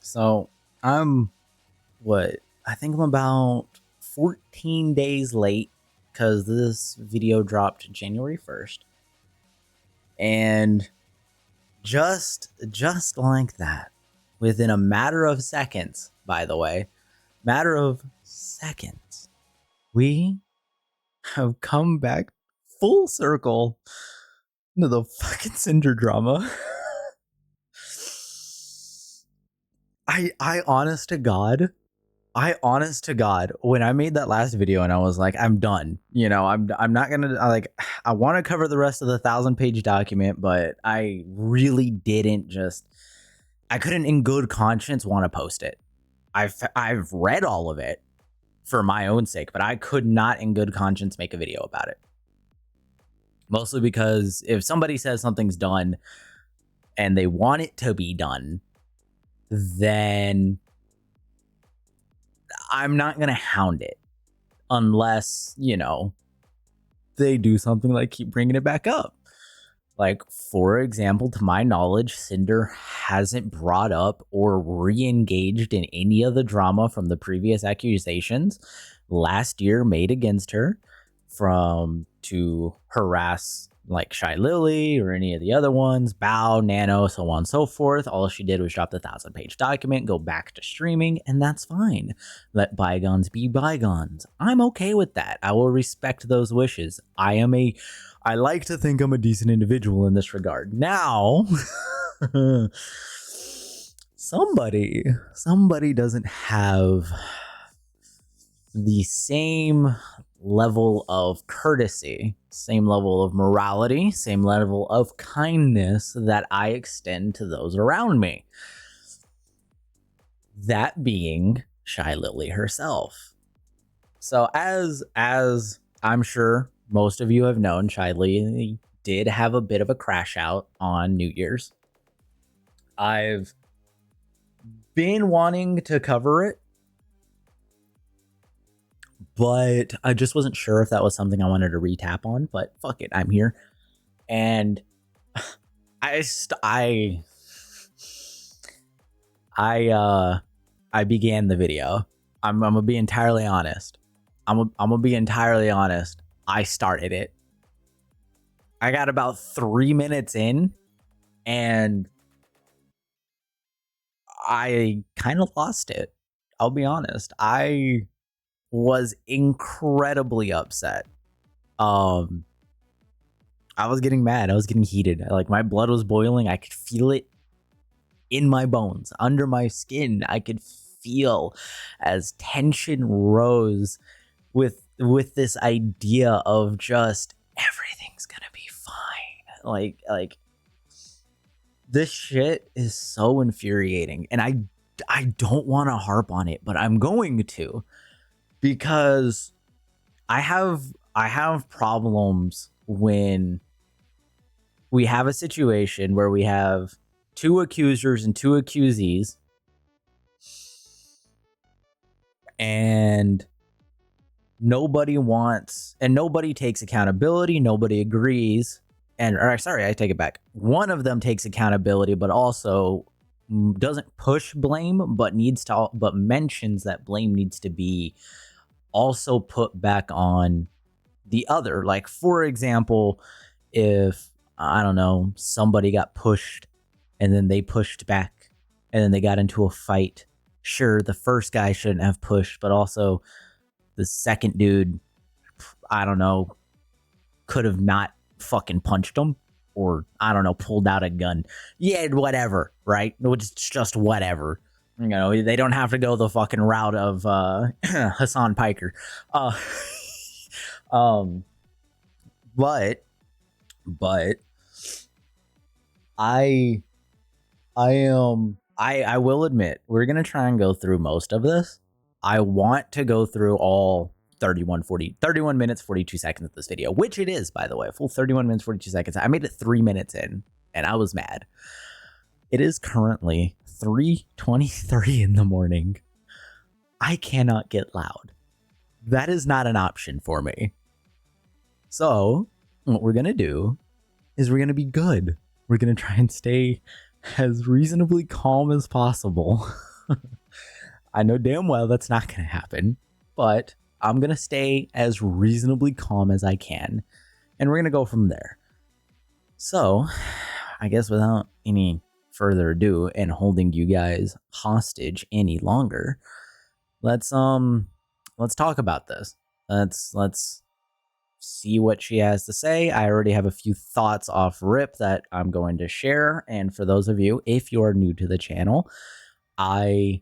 So I'm what I think I'm about 14 days late because this video dropped January 1st. And just like that, within a matter of seconds, by the way, matter of seconds, we have come back full circle into the fucking Cinder drama. I honest to God, when I made that last video and I was like, I'm done. I'm not gonna I want to cover the rest of the 1,000-page document, but I really didn't I couldn't in good conscience want to post it. I've read all of it for my own sake, but I could not in good conscience make a video about it. Mostly because if somebody says something's done and they want it to be done, then I'm not going to hound it unless, they do something like keep bringing it back up. Like, for example, to my knowledge, Cinder hasn't brought up or re-engaged in any of the drama from the previous accusations last year made against her to harass like Shy Lily or any of the other ones, Bao, Nano, so on and so forth. All she did was drop the 1,000-page document, go back to streaming, and that's fine. Let bygones be bygones. I'm okay with that. I will respect those wishes. I like to think I'm a decent individual in this regard. Now, somebody doesn't have the same level of courtesy, same level of morality, same level of kindness that I extend to those around me. That being Shy Lily herself. So as I'm sure most of you have known, Shy Lily did have a bit of a crash out on New Year's. I've been wanting to cover it, but I just wasn't sure if that was something I wanted to retap on, but fuck it, I'm here. And I began the video. I'm gonna be entirely honest. I'm gonna be entirely honest. I started it. I got about 3 minutes in and I kind of lost it. I'll be honest. I was incredibly upset. I was getting mad. I was getting heated. Like, my blood was boiling. I could feel it in my bones, under my skin. I could feel as tension rose with this idea of just everything's gonna be fine. Like this shit is so infuriating, and I don't want to harp on it, but I'm going to, because I have problems when we have a situation where we have two accusers and two accusees, and nobody takes accountability, nobody agrees, I take it back. One of them takes accountability, but also doesn't push blame, but mentions that blame needs to be also put back on the other. Like, for example, if, I don't know, somebody got pushed and then they pushed back and then they got into a fight, sure, the first guy shouldn't have pushed, but also the second dude, I don't know, could have not fucking punched him, or, I don't know, pulled out a gun. Yeah, whatever, right? It's just whatever. They don't have to go the fucking route of Hassan Piker. But I will admit, we're gonna try and go through most of this. I want to go through all 31 minutes 42 seconds of this video, which it is, by the way, a full 31 minutes 42 seconds. I made it 3 minutes in and I was mad. It is currently 3:23 in the morning. I cannot get loud. That is not an option for me. So what we're gonna do is we're gonna be good. We're gonna try and stay as reasonably calm as possible. I know damn well that's not going to happen, but I'm going to stay as reasonably calm as I can, and we're going to go from there. So, I guess without any further ado and holding you guys hostage any longer, let's talk about this. Let's see what she has to say. I already have a few thoughts off rip that I'm going to share, and for those of you, if you are new to the channel, I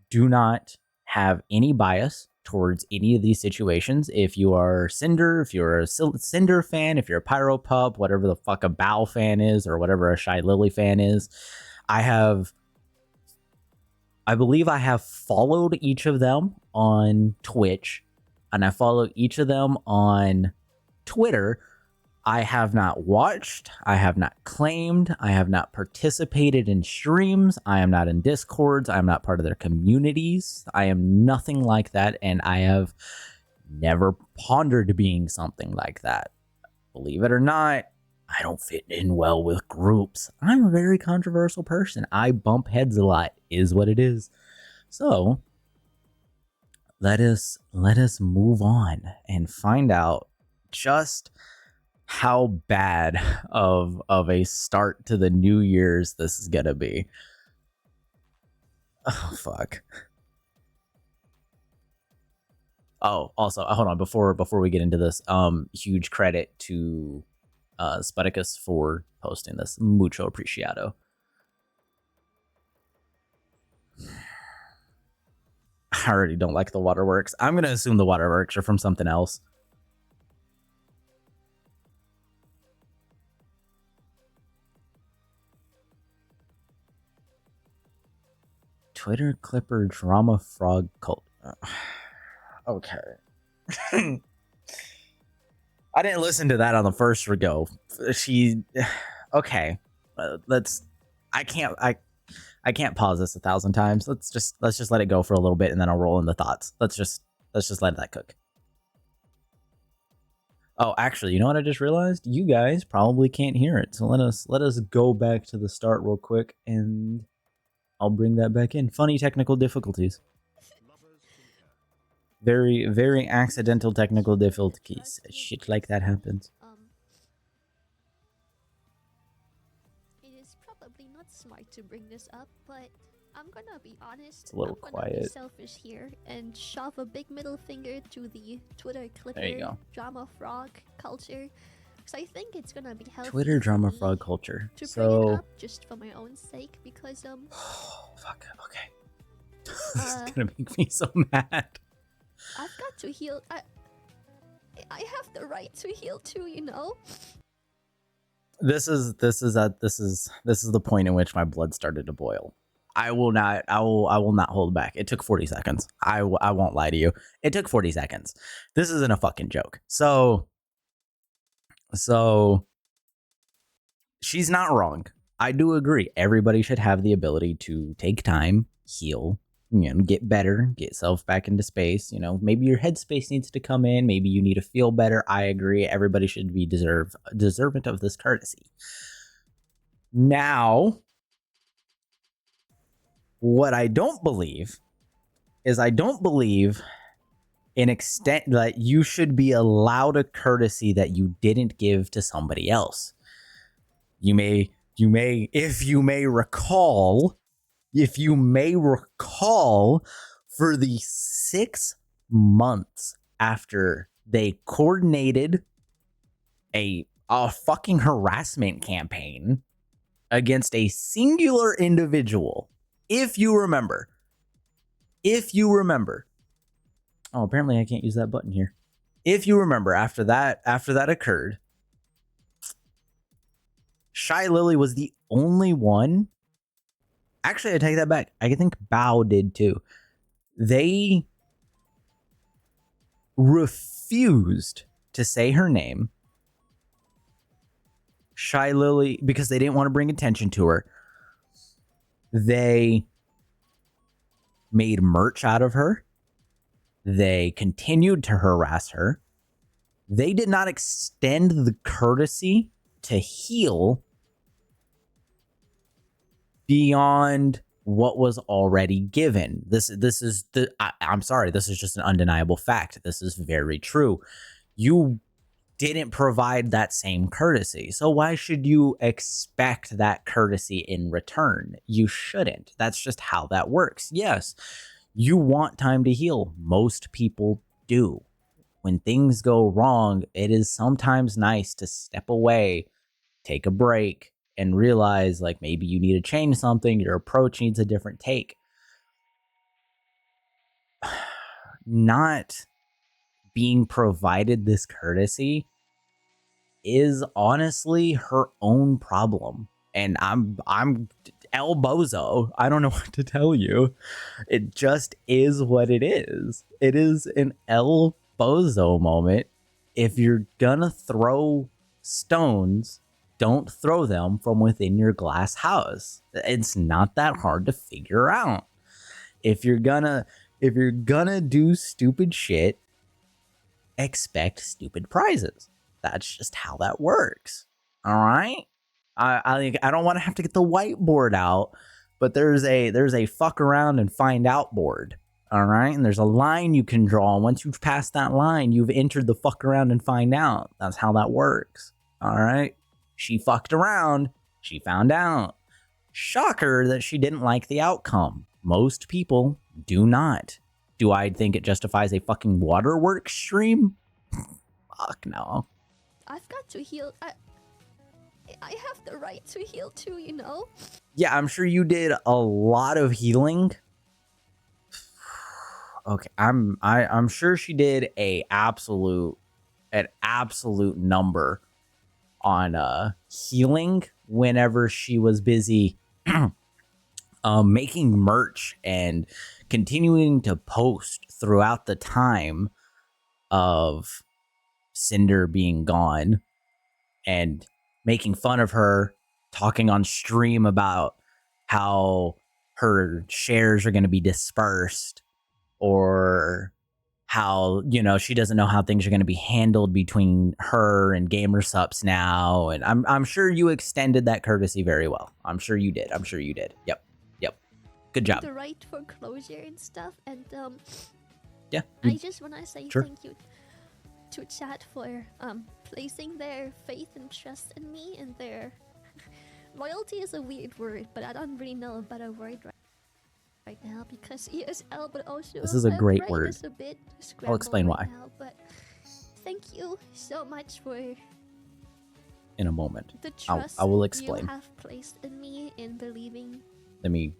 do not have any bias towards any of these situations. If you are Cinder, if you're a Cinder fan, if you're a Pyro Pup, whatever the fuck a Bow fan is, or whatever a Shy Lily fan is, I believe I have followed each of them on Twitch, and I follow each of them on Twitter. I have not watched, I have not claimed, I have not participated in streams, I am not in Discords, I am not part of their communities, I am nothing like that, and I have never pondered being something like that. Believe it or not, I don't fit in well with groups. I'm a very controversial person. I bump heads a lot, is what it is. So, let us move on and find out just how bad of a start to the New Year's this is gonna be. Oh fuck. Oh, also, hold on, before we get into this, huge credit to Sputicus for posting this. Mucho apreciado. I already don't like the waterworks. I'm gonna assume the waterworks are from something else. Twitter Clipper Drama Frog Cult. Okay. I didn't listen to that on the first go. Okay. Let's. I can't pause this 1,000 times. Let's just let it go for a little bit, and then I'll roll in the thoughts. Let's just let that cook. Oh, actually, you know what I just realized? You guys probably can't hear it. So let us go back to the start real quick, and I'll bring that back in. Funny technical difficulties. Very, very accidental technical difficulties. Shit like that happens. It is probably not smart to bring this up, but I'm gonna be honest. It's a little I'm quiet. Gonna be selfish here and shove a big middle finger to the Twitter Clipper drama frog culture, because I think it's gonna be healthy. Twitter drama frog culture. To bring it up just for my own sake, because Oh, fuck. Okay. This is gonna make me so mad. I've got to heal. I have the right to heal too, you know. This is the point in which my blood started to boil. I will not hold back. It took 40 seconds. I won't lie to you. It took 40 seconds. This isn't a fucking joke. So she's not wrong. I do agree. Everybody should have the ability to take time, heal, you know, get better, get yourself back into space. You know, maybe your headspace needs to come in. Maybe you need to feel better. I agree. Everybody should be deserving of this courtesy. Now, what I don't believe is an extent that you should be allowed a courtesy that you didn't give to somebody else. You may recall, for the 6 months after they coordinated a fucking harassment campaign against a singular individual. If you remember. Oh, apparently I can't use that button here. If you remember, after that occurred, Shy Lily was the only one. Actually, I take that back. I think Bao did too. They refused to say her name. Shy Lily, because they didn't want to bring attention to her. They made merch out of her. They continued to harass her. They did not extend the courtesy to heal beyond what was already given. I'm sorry, this is just an undeniable fact. This is very true. You didn't provide that same courtesy. So why should you expect that courtesy in return? You shouldn't. That's just how that works. Yes, you want time to heal. Most people do. When things go wrong, it is sometimes nice to step away, take a break, and realize like maybe you need to change something, your approach needs a different take. Not being provided this courtesy is honestly her own problem. And I'm El Bozo. I don't know what to tell you. It just is what it is. It is an El Bozo moment. If you're gonna throw stones, don't throw them from within your glass house. It's not that hard to figure out. If you're gonna do stupid shit, expect stupid prizes. That's just how that works. All right. I don't want to have to get the whiteboard out, but there's a fuck around and find out board. All right. And there's a line you can draw. And once you've passed that line, you've entered the fuck around and find out. That's how that works. All right. She fucked around. She found out. Shocker that she didn't like the outcome. Most people do not. Do I think it justifies a fucking waterworks stream? Fuck no. I've got to heal. I have the right to heal too, you know? Yeah, I'm sure you did a lot of healing. Okay, I'm sure she did an absolute number on healing whenever she was busy making merch and continuing to post throughout the time of Cinder being gone and making fun of her, talking on stream about how her shares are going to be dispersed, or how, you know, she doesn't know how things are going to be handled between her and Gamersups now. And I'm sure you extended that courtesy very well. I'm sure you did. Yep. Good job. The right for closure and stuff. And yeah. I just want to say sure. Thank you to chat for placing their faith and trust in me, and their loyalty is a weird word, but I don't really know a better word right now, because ESL, but also this is a great word. A bit I'll explain why. Now, but thank you so much for in a moment. The trust I will explain. You have placed in me, in believing. Let me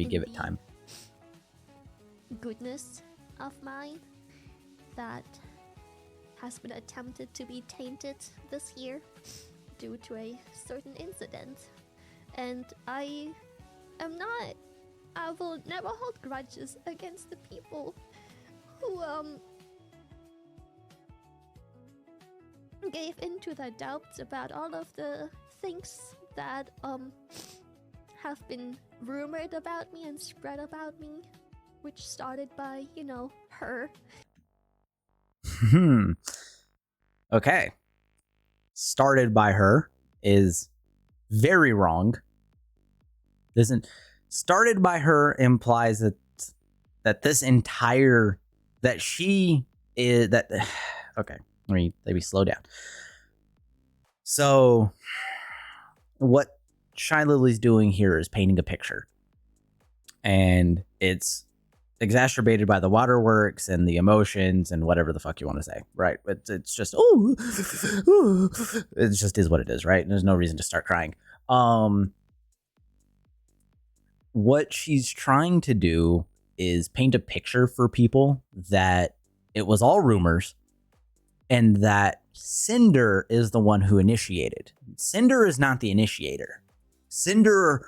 give it time. Goodness of mine that has been attempted to be tainted this year due to a certain incident, and I will never hold grudges against the people who gave into their doubts about all of the things that have been rumored about me and spread about me, which started by, you know, her. Okay. Started by her is very wrong. Started by her implies that this entire that she is that okay, let me slow down. So what Shy Lily's doing here is painting a picture, and it's exacerbated by the waterworks and the emotions and whatever the fuck you want to say, right? It's just it just is what it is, right? And there's no reason to start crying. What she's trying to do is paint a picture for people that it was all rumors, and that Cinder is the one who initiated. Cinder is not the initiator. Cinder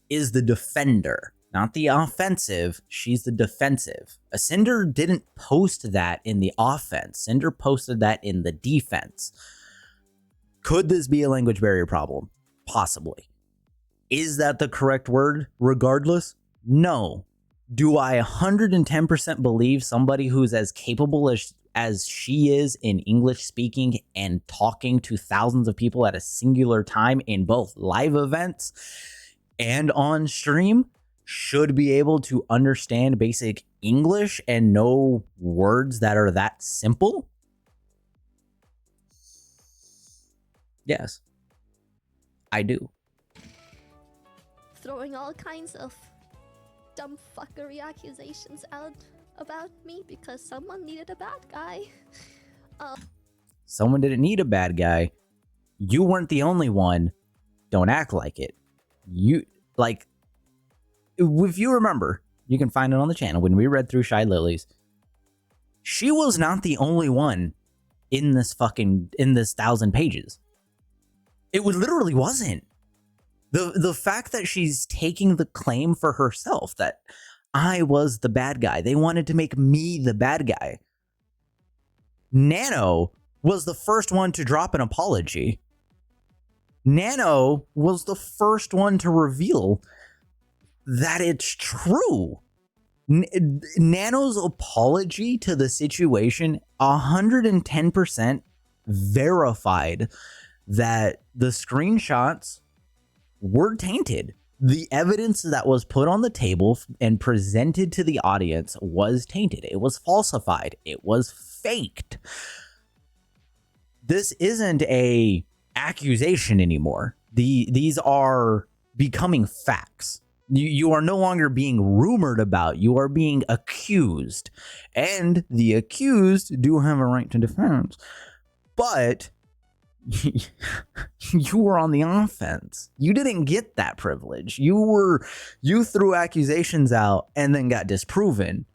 is the defender. Not the offensive, she's the defensive. Cinder didn't post that in the offense. Cinder posted that in the defense. Could this be a language barrier problem? Possibly. Is that the correct word regardless? No. Do I 110% believe somebody who's as capable as she is in English speaking and talking to thousands of people at a singular time in both live events and on stream should be able to understand basic English and know words that are that simple? Yes, I do. Throwing all kinds of dumb fuckery accusations out about me because someone needed a bad guy. Someone didn't need a bad guy. You weren't the only one. Don't act like it. You, like, if you remember, you can find it on the channel when we read through Shy Lilies. She was not the only one in this 1,000 pages. It literally wasn't. The fact that she's taking the claim for herself that I was the bad guy. They wanted to make me the bad guy. Nano was the first one to drop an apology. Nano was the first one to reveal that it's true. Nano's apology to the situation 110% verified that the screenshots were tainted. The evidence that was put on the table and presented to the audience was tainted. It was falsified. It was faked. This isn't a accusation anymore. These are becoming facts. You are no longer being rumored about. You are being accused. And the accused do have a right to defense. But you were on the offense. You didn't get that privilege. You threw accusations out and then got disproven.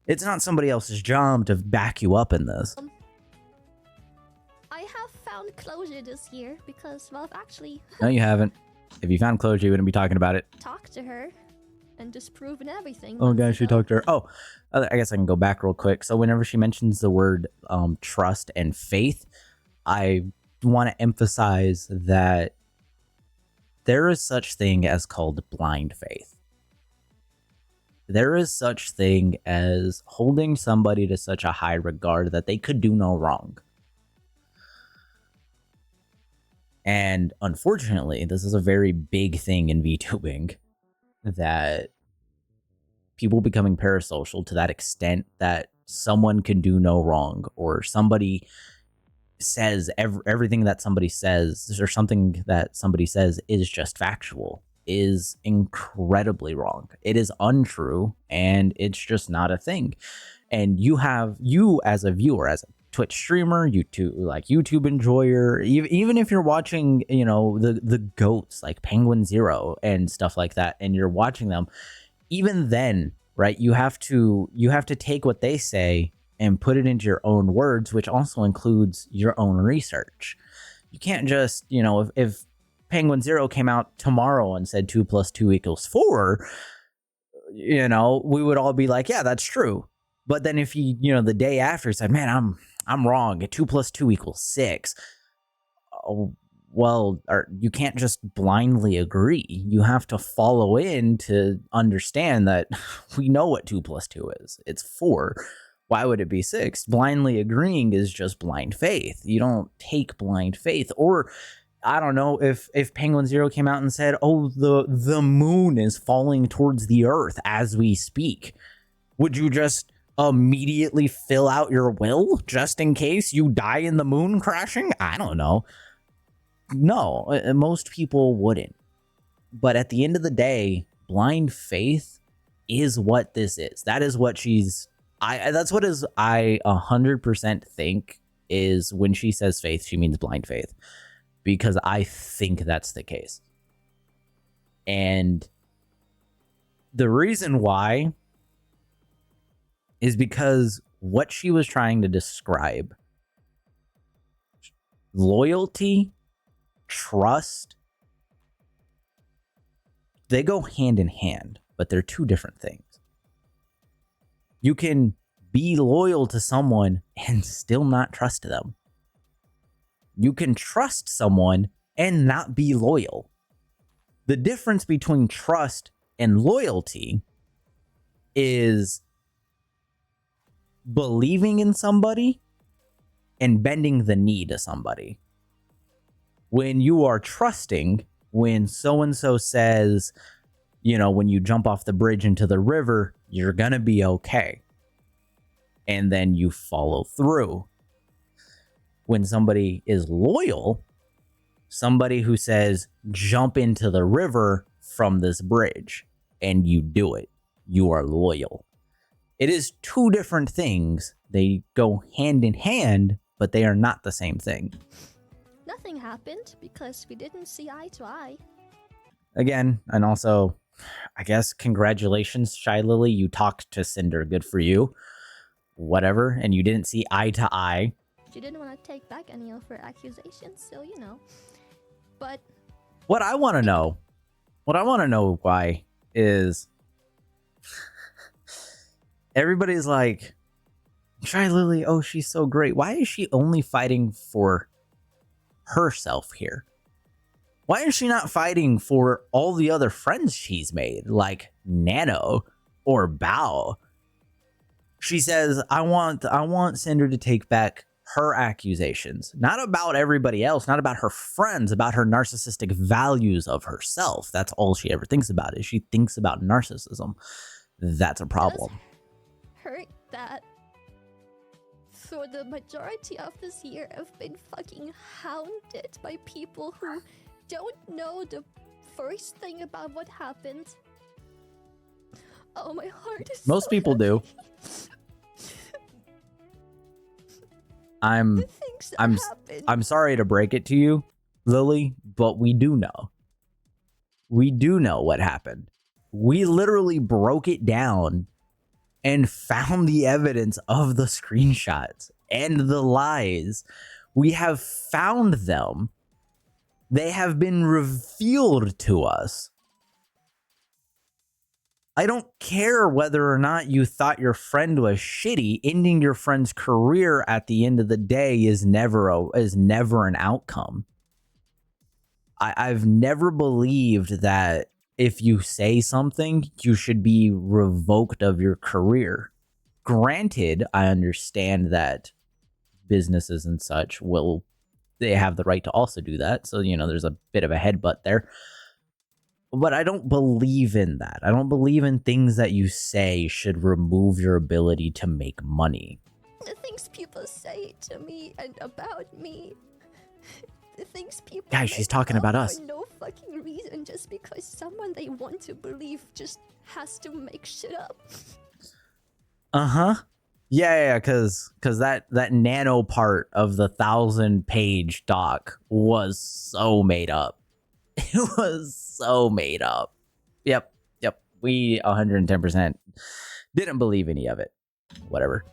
It's not somebody else's job to back you up in this. I have found closure this year because, well, I've actually No, you haven't. If you found closure, you wouldn't be talking about it. talked to her and disproven everything. Oh, months gosh, you ago. talked to her. Oh, I guess I can go back real quick. So whenever she mentions the word trust and faith, I want to emphasize that there is such thing as called blind faith. There is such thing as holding somebody to such a high regard that they could do no wrong. And unfortunately, this is a very big thing in VTubing, that people becoming parasocial to that extent that someone can do no wrong, or somebody says everything that somebody says, or something that somebody says is just factual, is incredibly wrong. It is untrue, and it's just not a thing. And you as a viewer, as a Twitch streamer, YouTube enjoyer, even if you're watching, the goats like Penguin Zero and stuff like that, and you're watching them, even then, right, you have to take what they say and put it into your own words, which also includes your own research. You can't just, if Penguin Zero came out tomorrow and said 2 + 2 = 4, we would all be like, yeah, that's true. But then if he, the day after said, man, I'm wrong, 2 + 2 = 6. Oh, well, you can't just blindly agree. You have to follow in to understand that we know what 2 + 2 is. It's 4. Why would it be 6? Blindly agreeing is just blind faith. You don't take blind faith. Or I don't know, if Penguin Zero came out and said, oh, the moon is falling towards the earth as we speak, would you just immediately fill out your will just in case you die in the moon crashing? I don't know. No, most people wouldn't. But at the end of the day, blind faith is what this is. That is what that's what I 100% think is when she says faith, she means blind faith. Because I think that's the case. And the reason why is because what she was trying to describe, loyalty, trust, they go hand in hand, but they're two different things. You can be loyal to someone and still not trust them. You can trust someone and not be loyal. The difference between trust and loyalty is believing in somebody and bending the knee to somebody. When you are trusting, when so-and-so says, you know, when you jump off the bridge into the river, you're going to be okay. And then you follow through. When somebody is loyal, somebody who says, jump into the river from this bridge, and you do it, you are loyal. It is two different things. They go hand in hand, but they are not the same thing. Nothing happened because we didn't see eye to eye. Again, and also, I guess, congratulations, Shy Lily. You talked to Cinder. Good for you. Whatever. And you didn't see eye to eye. She didn't want to take back any of her accusations, so you know. But what I want to know why is everybody's like, Shy Lily, oh, she's so great. Why is she only fighting for herself here? Why is she not fighting for all the other friends she's made, like Nano or Bao? She says, I want Cinder to take back her accusations, not about everybody else, not about her friends, about her narcissistic values of herself. That's all she ever thinks about is she thinks about narcissism. That's a problem. Hurt that for the majority of this year I've been fucking hounded by people who don't know the first thing about what happened. Oh, my heart is Most so people heavy. do. I'm sorry to break it to you, Lily, but we do know. We do know what happened. We literally broke it down and found the evidence of the screenshots and the lies. We have found them. They have been revealed to us. I don't care whether or not you thought your friend was shitty. Ending your friend's career at the end of the day is never an outcome. I've never believed that if you say something, you should be revoked of your career. Granted, I understand that businesses and such they have the right to also do that. So, you know, there's a bit of a headbutt there. But I don't believe in that. I don't believe in things that you say should remove your ability to make money. The things people say to me and about me. The things people Guys, she's talking about us. For no fucking reason, just because someone they want to believe just has to make shit up. Uh-huh. Yeah, because that nano part of the 1,000-page doc was so made up. It was so made up. Yep. We 110% didn't believe any of it. Whatever.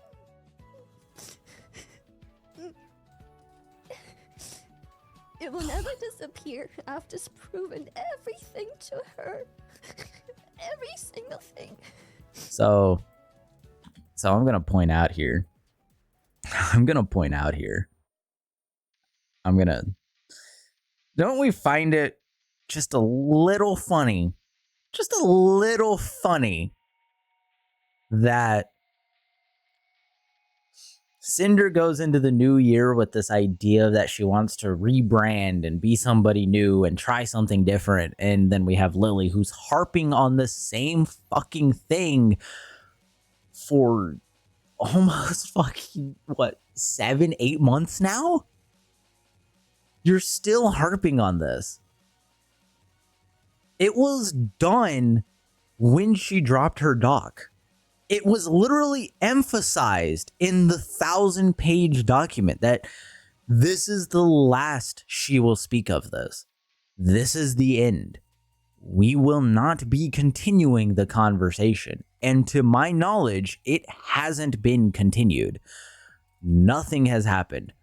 It will never disappear. I've just proven everything to her. Every single thing. So I'm going to point out here. Don't we find it just a little funny that Cinder goes into the new year with this idea that she wants to rebrand and be somebody new and try something different. And then we have Lily, who's harping on the same fucking thing for almost fucking, 7-8 months now? You're still harping on this. It was done when she dropped her doc. It was literally emphasized in the 1,000-page document that this is the last she will speak of this. This is the end. We will not be continuing the conversation. And to my knowledge, it hasn't been continued. Nothing has happened.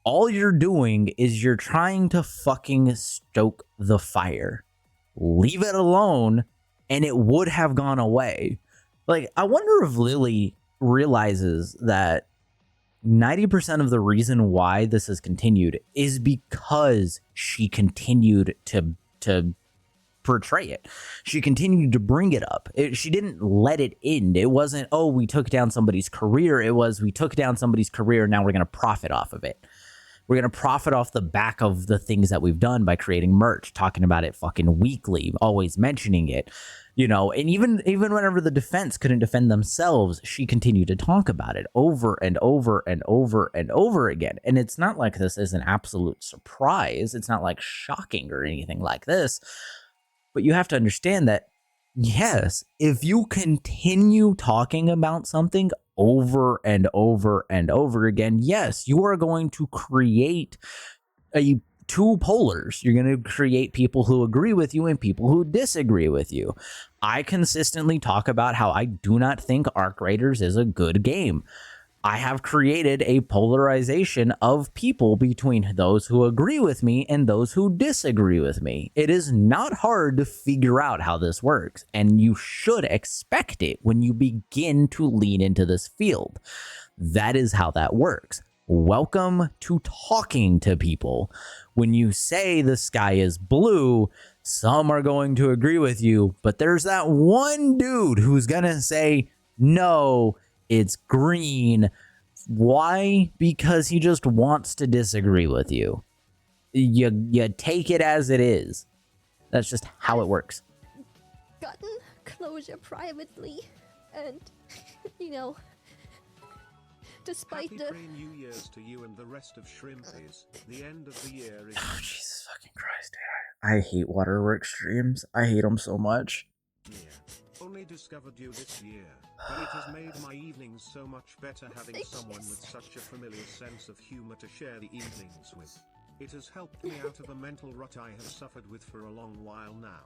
All you're doing is you're trying to fucking stoke the fire. Leave it alone, and it would have gone away. Like, I wonder if Lily realizes that 90% of the reason why this has continued is because she continued to portray it. She continued to bring it up. She didn't let it end. It wasn't, oh, we took down somebody's career. It was, we took down somebody's career, now we're going to profit off of it. We're going to profit off the back of the things that we've done by creating merch, talking about it fucking weekly, always mentioning it, you know, and even whenever the defense couldn't defend themselves, she continued to talk about it over and over and over and over again. And it's not like this is an absolute surprise. It's not like shocking or anything like this. But you have to understand that, yes, if you continue talking about something over and over and over again, yes, you are going to create two polars. You're going to create people who agree with you and people who disagree with you. I consistently talk about how I do not think Arc Raiders is a good game. I have created a polarization of people between those who agree with me and those who disagree with me. It is not hard to figure out how this works, and you should expect it when you begin to lean into this field. That is how that works. Welcome to talking to people. When you say the sky is blue, some are going to agree with you, but there's that one dude who's going to say, no, it's green. Why? Because he just wants to disagree with you. You take it as it is. That's just how it works. Gotten closure privately, and you know, despite Happy the New Year's to you and the rest of Shrimpies. The end of the year is... Oh, Jesus fucking Christ, dude. I hate waterworks streams. I hate them so much. near. Only discovered you this year, but it has made my evenings so much better having someone with such a familiar sense of humor to share the evenings with. It has helped me out of a mental rut I have suffered with for a long while now.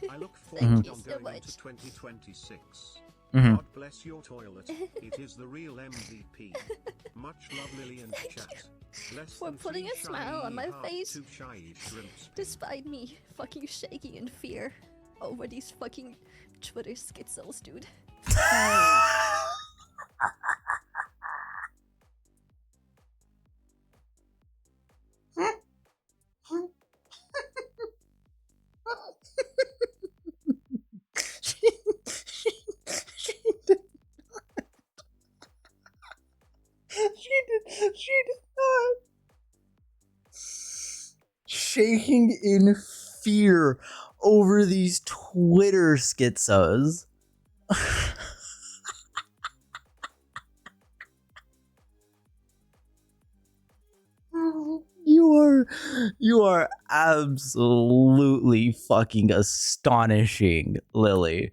I look forward you on so going much. into 2026. Mhm. God bless your toilet. It is the real MVP. Much love, Lily and chat. Less For than putting three a smile on shy my heart, face. two shy shrimps. Despite me fucking shaking in fear over these fucking Twitter schizos, dude. She did not. Shaking in fear over these Twitter schizos. You are absolutely fucking astonishing, Lily.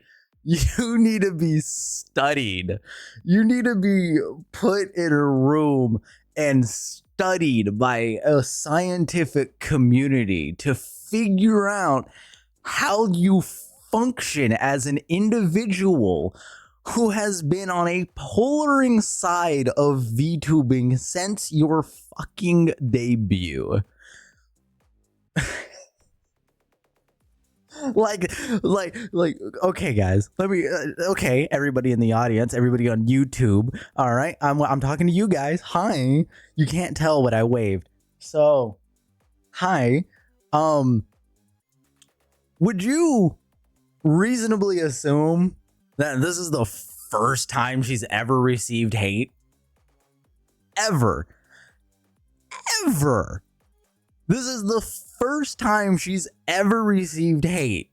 You need to be studied. You need to be put in a room and studied by a scientific community to figure out how you function as an individual who has been on a polaring side of VTubing since your fucking debut. like, okay, guys, let me, okay, everybody in the audience, everybody on YouTube, all right, I'm talking to you guys. Hi, you can't tell what I waved. So, hi, would you reasonably assume that this is the first time she's ever received hate? Ever. This is the first time she's ever received hate.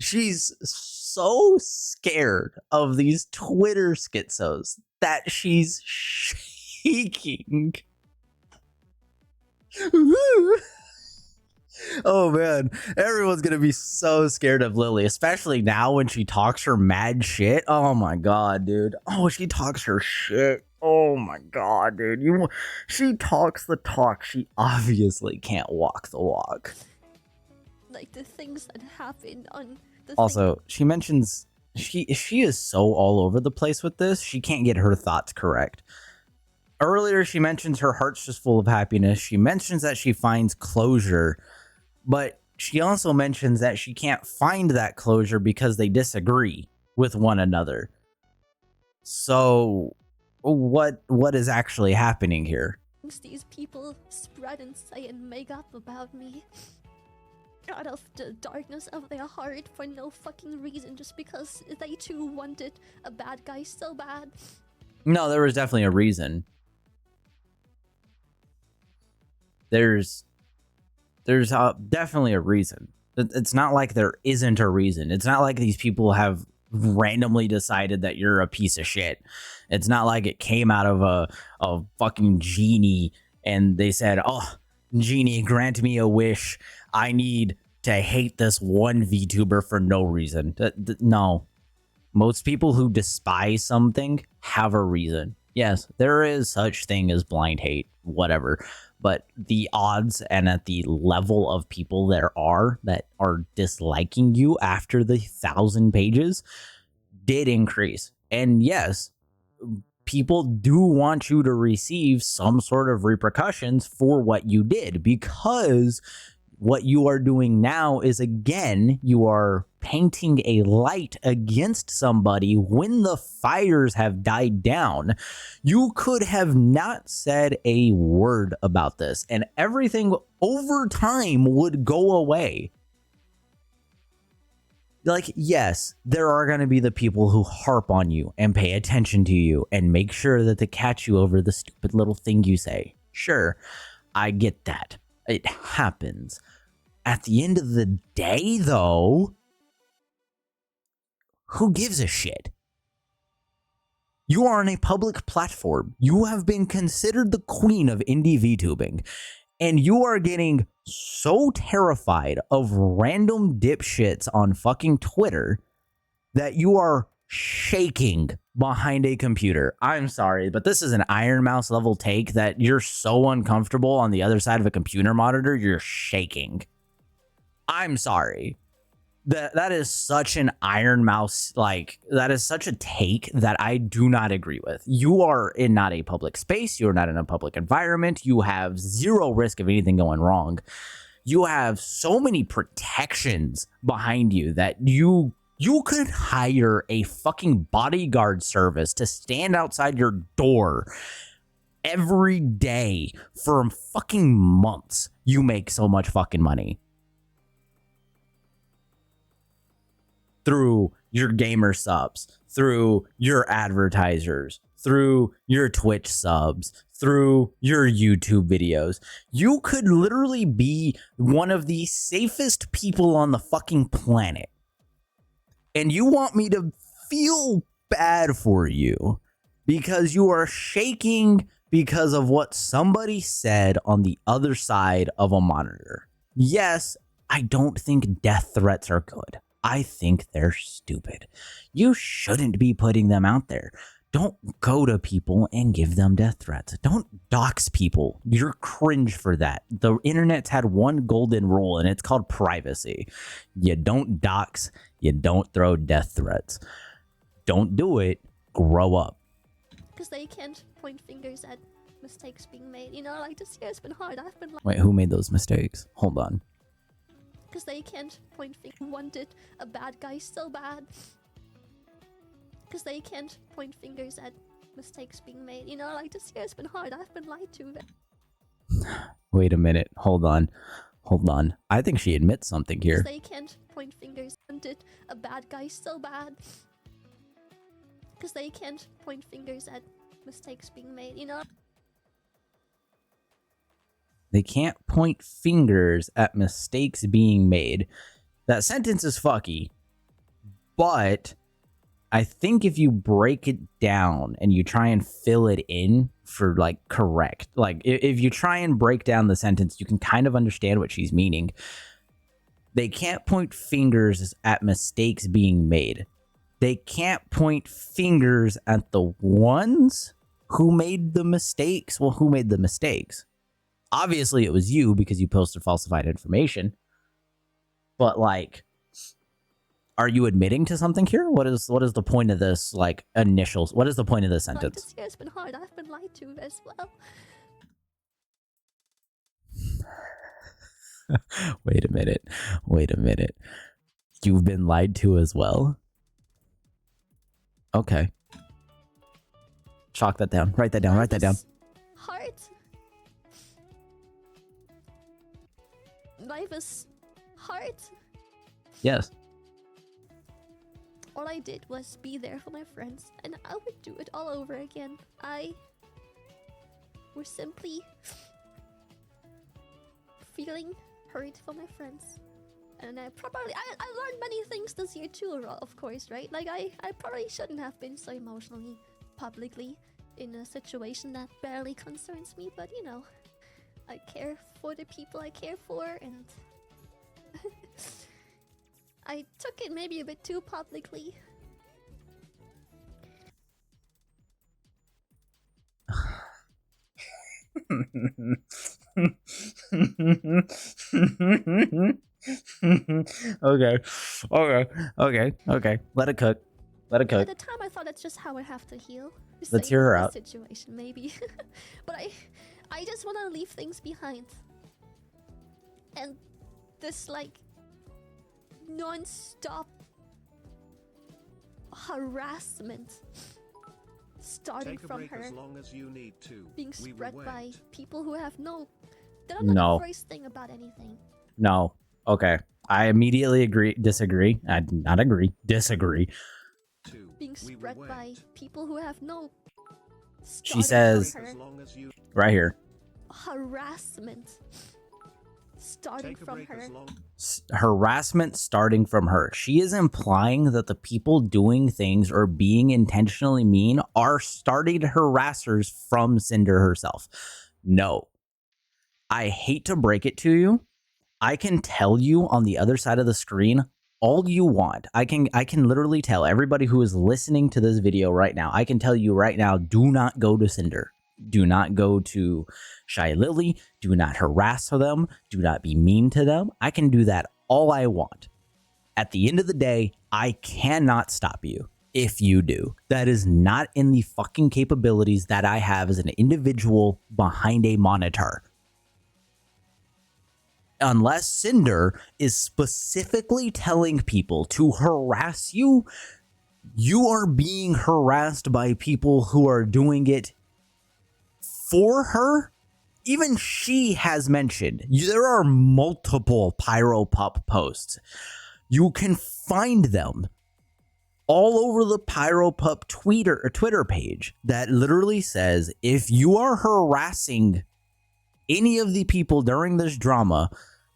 She's so scared of these Twitter schizos that she's shaking. Oh man, everyone's gonna be so scared of Lily, especially now when she talks her mad shit. Oh my god, dude. Oh, she talks her shit. Oh my god, dude. She talks the talk. She obviously can't walk the walk. Like the things that happen on the Also, she mentions she is so all over the place with this. She can't get her thoughts correct. Earlier, she mentions her heart's just full of happiness. She mentions that she finds closure. But she also mentions that she can't find that closure because they disagree with one another. So what is actually happening here? things these people spread and say and make up about me out of the darkness of their heart for no fucking reason, just because they too wanted a bad guy so bad. No, there was definitely a reason. there's definitely a reason. It's not like there isn't a reason. It's not like these people have randomly decided that you're a piece of shit. It's not like it came out of a fucking genie and they said, "Oh, genie, grant me a wish. I need to hate this one VTuber for no reason." No. Most people who despise something have a reason. Yes, there is such thing as blind hate, whatever. But the odds and at the level of people that are disliking you after the 1,000 pages did increase. And yes, people do want you to receive some sort of repercussions for what you did, because what you are doing now is, again, you are painting a light against somebody when the fires have died down. You could have not said a word about this, and everything over time would go away. Like, yes, there are going to be the people who harp on you and pay attention to you and make sure that they catch you over the stupid little thing you say. Sure, I get that. It happens. At the end of the day, though, who gives a shit? You are on a public platform. You have been considered the queen of indie VTubing, and you are getting so terrified of random dipshits on fucking Twitter that you are shaking behind a computer. I'm sorry, but this is an Iron Mouse level take that you're so uncomfortable on the other side of a computer monitor, you're shaking. I'm sorry. That is such an Iron Mouse, like, that is such a take that I do not agree with. You are in not a public space. You're not in a public environment. You have zero risk of anything going wrong. You have so many protections behind you that you could hire a fucking bodyguard service to stand outside your door every day for fucking months. You make so much fucking money through your gamer subs, through your advertisers, through your Twitch subs, through your YouTube videos. You could literally be one of the safest people on the fucking planet. And you want me to feel bad for you because you are shaking because of what somebody said on the other side of a monitor. Yes, I don't think death threats are good. I think they're stupid. You shouldn't be putting them out there. Don't go to people and give them death threats. Don't dox people. You're cringe for that. The internet's had one golden rule, and it's called privacy. You don't dox. You don't throw death threats. Don't do it. Grow up. Because they can't point fingers at mistakes being made. You know, like, this year's been hard. I've been like... Wait, who made those mistakes? Hold on. Because they can't point fingers. Wanted a bad guy so bad. Because they can't point fingers at mistakes being made. You know, like, this year's been hard. I've been lied to. Wait a minute. Hold on. Hold on. I think she admits something here. They can't point fingers. Wanted a bad guy so bad. Because they can't point fingers at mistakes being made. You know. They can't point fingers at mistakes being made. That sentence is fucky. But I think if you break it down and you try and fill it in for, like, correct, like, if you try and break down the sentence, you can kind of understand what she's meaning. They can't point fingers at mistakes being made. They can't point fingers at the ones who made the mistakes. Well, who made the mistakes? Obviously, it was you because you posted falsified information. But, like, are you admitting to something here? What is the point of this, like, initials? What is the point of this sentence? Like, this year's been hard. I've been lied to as well. Wait a minute. Wait a minute. You've been lied to as well? Okay. Chalk that down. Write that down. Write that down. Hard. Life is hard. Yes. All I did was be there for my friends, and I would do it all over again. I was simply feeling hurt for my friends. And I learned many things this year too, of course, right? Like, I probably shouldn't have been so emotionally publicly in a situation that barely concerns me, but you know, I care for the people I care for, and I took it maybe a bit too publicly. Okay. Let it cook. At the time, I thought that's just how I have to heal. Let's hear her out. Situation, maybe. But I just want to leave things behind. And this, like, non-stop harassment starting Take a from break her, as long as you need to. being We will spread by wait. people who have they don't know the first thing about anything. No. Okay. I immediately disagree. I do not agree. Disagree. Being spread by people who have She says, right here, harassment starting from her. Harassment starting from her. She is implying that the people doing things or being intentionally mean are starting harassers from Cinder herself. No. I hate to break it to you. I can tell you on the other side of the screen all you want. I can literally tell everybody who is listening to this video right now. I can tell you right now, do not go to Cinder. Do not go to Shy Lily. Do not harass them. Do not be mean to them. I can do that all I want. At the end of the day, I cannot stop you if you do. That is not in the fucking capabilities that I have as an individual behind a monitor. Unless Cinder is specifically telling people to harass you, you are being harassed by people who are doing it for her. Even she has mentioned there are multiple PyroPup posts. You can find them all over the PyroPup Twitter page that literally says, if you are harassing any of the people during this drama,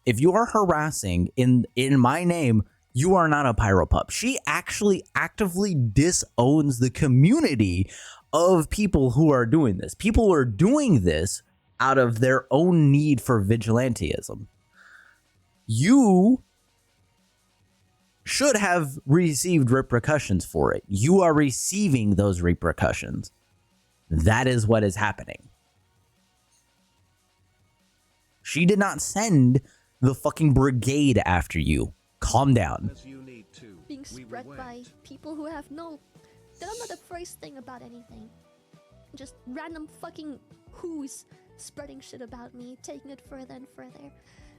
if you are harassing in my name, you are not a PyroPup. She actually actively disowns the community of people who are doing this. People are doing this out of their own need for vigilantism. You should have received repercussions for it. You are receiving those repercussions. That is what is happening. She did not send the fucking brigade after you. Calm down. Being spread by people who have they don't know the first thing about anything. Just random fucking who's spreading shit about me, taking it further and further.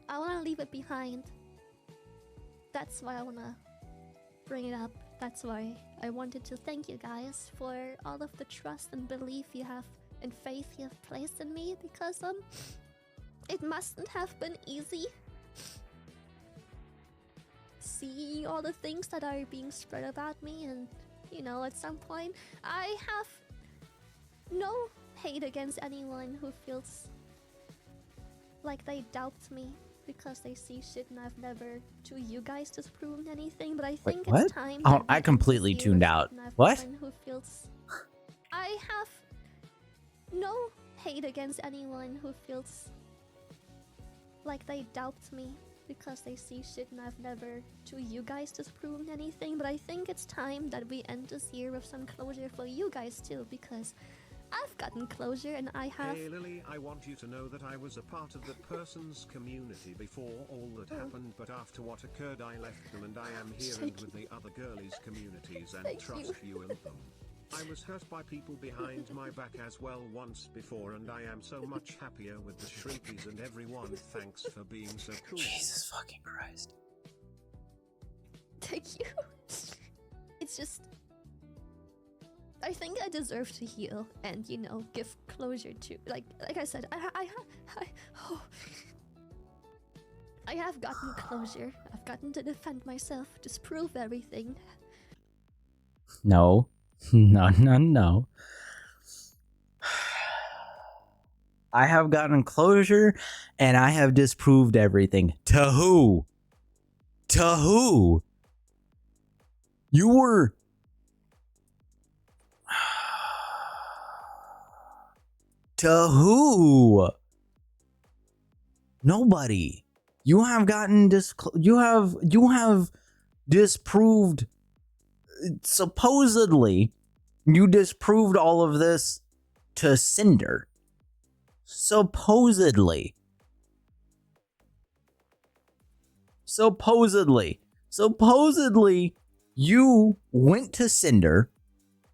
I want to leave it behind. That's why I want to bring it up. That's why I wanted to thank you guys for all of the trust and belief you have and faith you have placed in me, because it mustn't have been easy seeing all the things that are being spread about me. And you know, at some point I have no hate against anyone who feels like they doubt me because they see shit and I've never to you guys disproven anything. But I think it's time. Oh, I completely tuned out. What? Who feels I have no hate against anyone who feels like they doubt me because they see shit and I've never to you guys disproven anything. But I think it's time that we end this year with some closure for you guys too, because I've gotten closure and I have. Hey Lily, I want you to know that I was a part of that person's community before all that happened, but after what occurred I left them and I am here and with the other girlies communities and trust you and them. I was hurt by people behind my back as well once before, and I am so much happier with the shrimpies and everyone. Thanks for being so cool. Jesus fucking Christ. Thank you. It's just, I think I deserve to heal and, you know, give closure to, like I said, I have gotten closure. I've gotten to defend myself, disprove everything. No. No. I have gotten closure and I have disproved everything. To who? To who? You were... To who? Nobody. You have gotten you have disproved, supposedly you disproved all of this to Cinder. Supposedly you went to Cinder,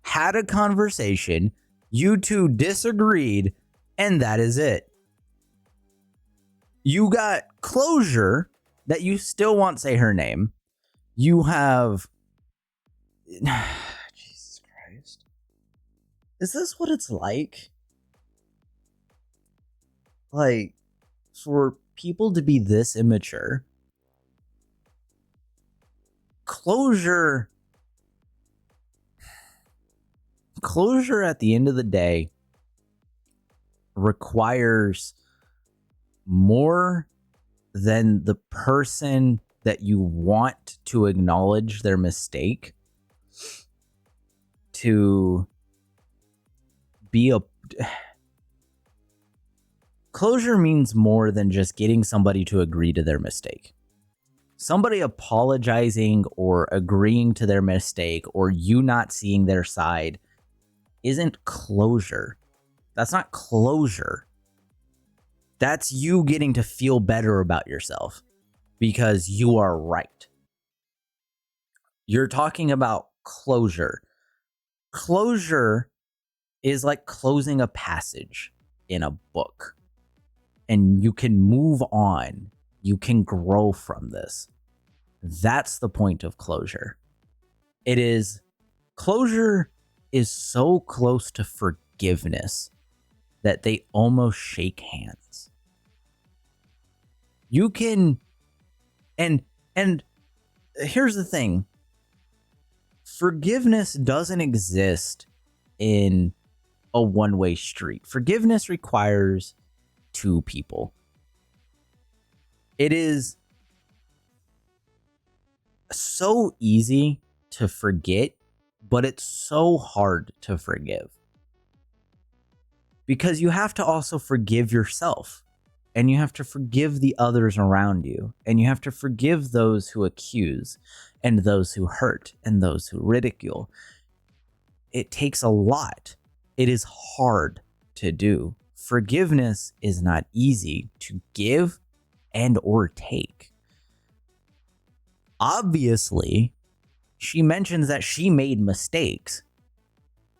had a conversation, you two disagreed, and that is it. You got closure that you still won't say her name. You have... Jesus Christ. Is this what it's like? Like, for people to be this immature? Closure at the end of the day requires more than the person that you want to acknowledge their mistake to be a... Closure means more than just getting somebody to agree to their mistake. Somebody apologizing or agreeing to their mistake or you not seeing their side isn't closure. That's not closure. That's you getting to feel better about yourself because you are right. You're talking about closure. Closure is like closing a passage in a book. And you can move on. You can grow from this. That's the point of closure. Closure is so close to forgiveness that they almost shake hands. You can, and here's the thing. Forgiveness doesn't exist in a one-way street. Forgiveness requires two people. It is so easy to forget, but it's so hard to forgive. Because you have to also forgive yourself, and you have to forgive the others around you, and you have to forgive those who accuse, and those who hurt, and those who ridicule. It takes a lot. It is hard to do. Forgiveness is not easy to give and or take. Obviously, she mentions that she made mistakes.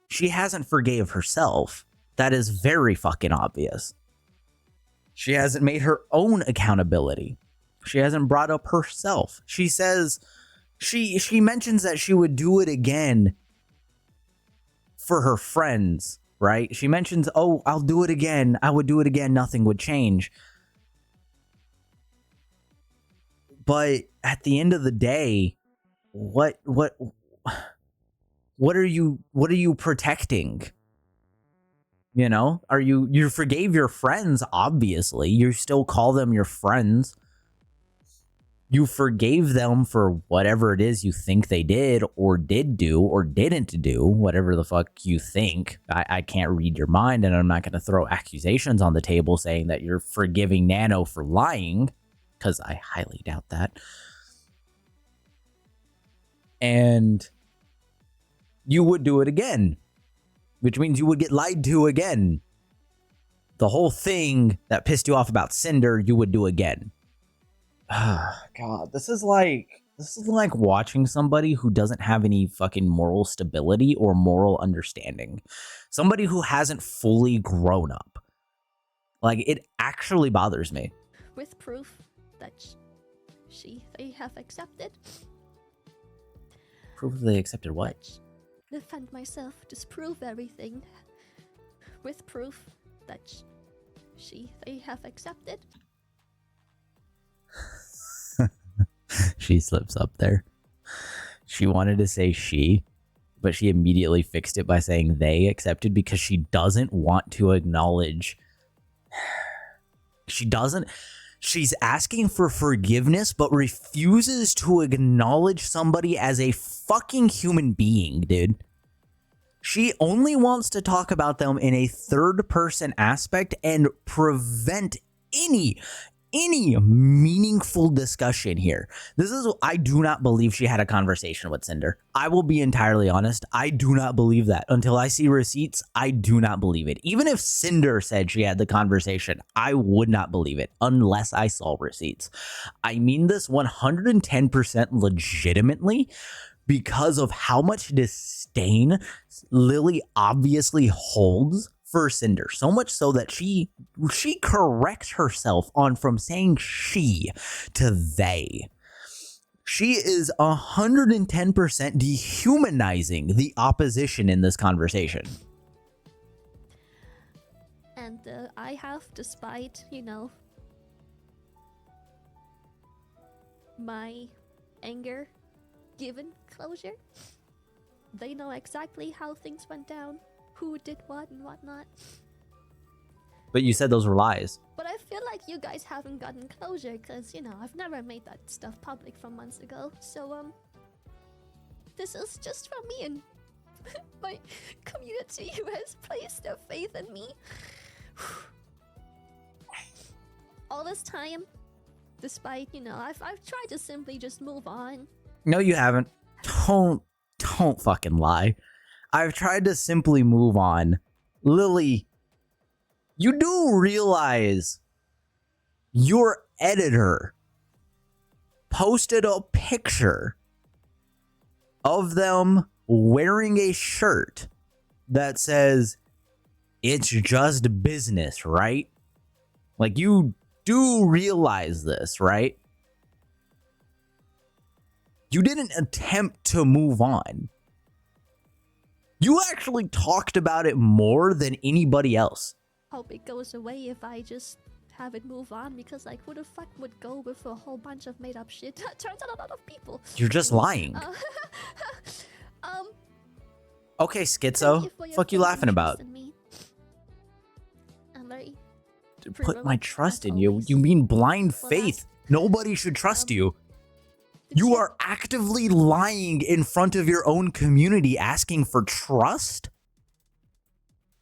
She hasn't forgave herself. That is very fucking obvious. She hasn't made her own accountability. She hasn't brought up herself. She says she mentions that she would do it again for her friends, right? She mentions, "Oh, I'll do it again. I would do it again. Nothing would change." But at the end of the day, what are you protecting? You know, you forgave your friends, obviously. You still call them your friends. You forgave them for whatever it is you think they did or did do or didn't do, whatever the fuck you think. I can't read your mind, and I'm not going to throw accusations on the table saying that you're forgiving Nano for lying, because I highly doubt that. And you would do it again, which means you would get lied to again. The whole thing that pissed you off about Cinder, you would do again. God, this is like watching somebody who doesn't have any fucking moral stability or moral understanding. Somebody who hasn't fully grown up. Like, it actually bothers me. With proof that they have accepted. Proof that they accepted what? Defend myself, disprove everything. With proof that they have accepted. She slips up there. She wanted to say she, but she immediately fixed it by saying they accepted because she doesn't want to acknowledge. She doesn't. She's asking for forgiveness, but refuses to acknowledge somebody as a fucking human being, dude. She only wants to talk about them in a third person aspect and prevent any meaningful discussion here. I do not believe she had a conversation with Cinder. I will be entirely honest. I do not believe that. Until I see receipts, I do not believe it. Even if Cinder said she had the conversation, I would not believe it unless I saw receipts. I mean this 110% legitimately because of how much disdain Lily obviously holds for Cinder, so much so that she corrects herself on from saying she to they. She is 110% dehumanizing the opposition in this conversation. And I have, despite, my anger, given closure. They know exactly how things went down, who did what and whatnot. But you said those were lies. But I feel like you guys haven't gotten closure because, I've never made that stuff public from months ago. So, this is just from me and my community who has placed their faith in me. All this time, despite, I've tried to simply just move on. No, you haven't. Don't fucking lie. I've tried to simply move on. Lily, you do realize your editor posted a picture of them wearing a shirt that says, "It's just business," right? Like, you do realize this, right? You didn't attempt to move on. You actually talked about it more than anybody else. Hope it goes away if I just have it move on, because like, who the fuck would go with a whole bunch of made up shit? Turns out a lot of people. You're just lying. Okay, Schizo. Fuck you laughing about? Put my trust in you? You mean blind faith? Nobody should trust you. You are actively lying in front of your own community asking for trust?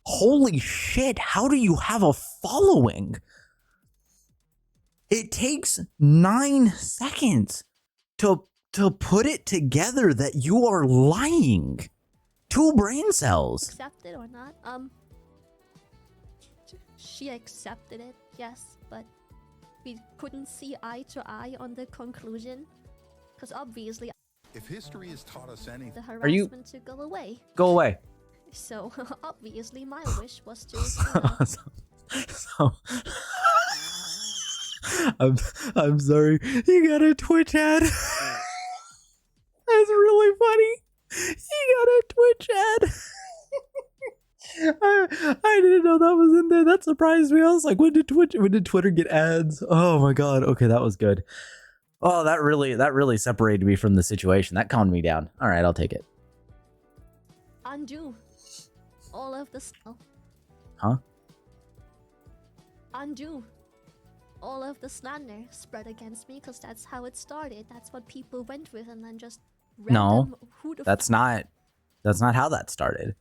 Holy shit, how do you have a following? It takes 9 seconds to put it together that you are lying. 2 brain cells. Accept it or not? She accepted it, yes, but we couldn't see eye to eye on the conclusion. Because obviously, if history has taught us anything, the harassment to go away. Go away. So obviously, my wish was to. I'm sorry. You got a Twitch ad. That's really funny. You got a Twitch ad. I didn't know that was in there. That surprised me. I was like, when did Twitter get ads? Oh my god. Okay, that was good. Oh, that really separated me from the situation. That calmed me down. All right, I'll take it. Undo all of the stuff. Huh? Undo all of the slander spread against me, because that's how it started. That's what people went with, and then just no, that's not how that started.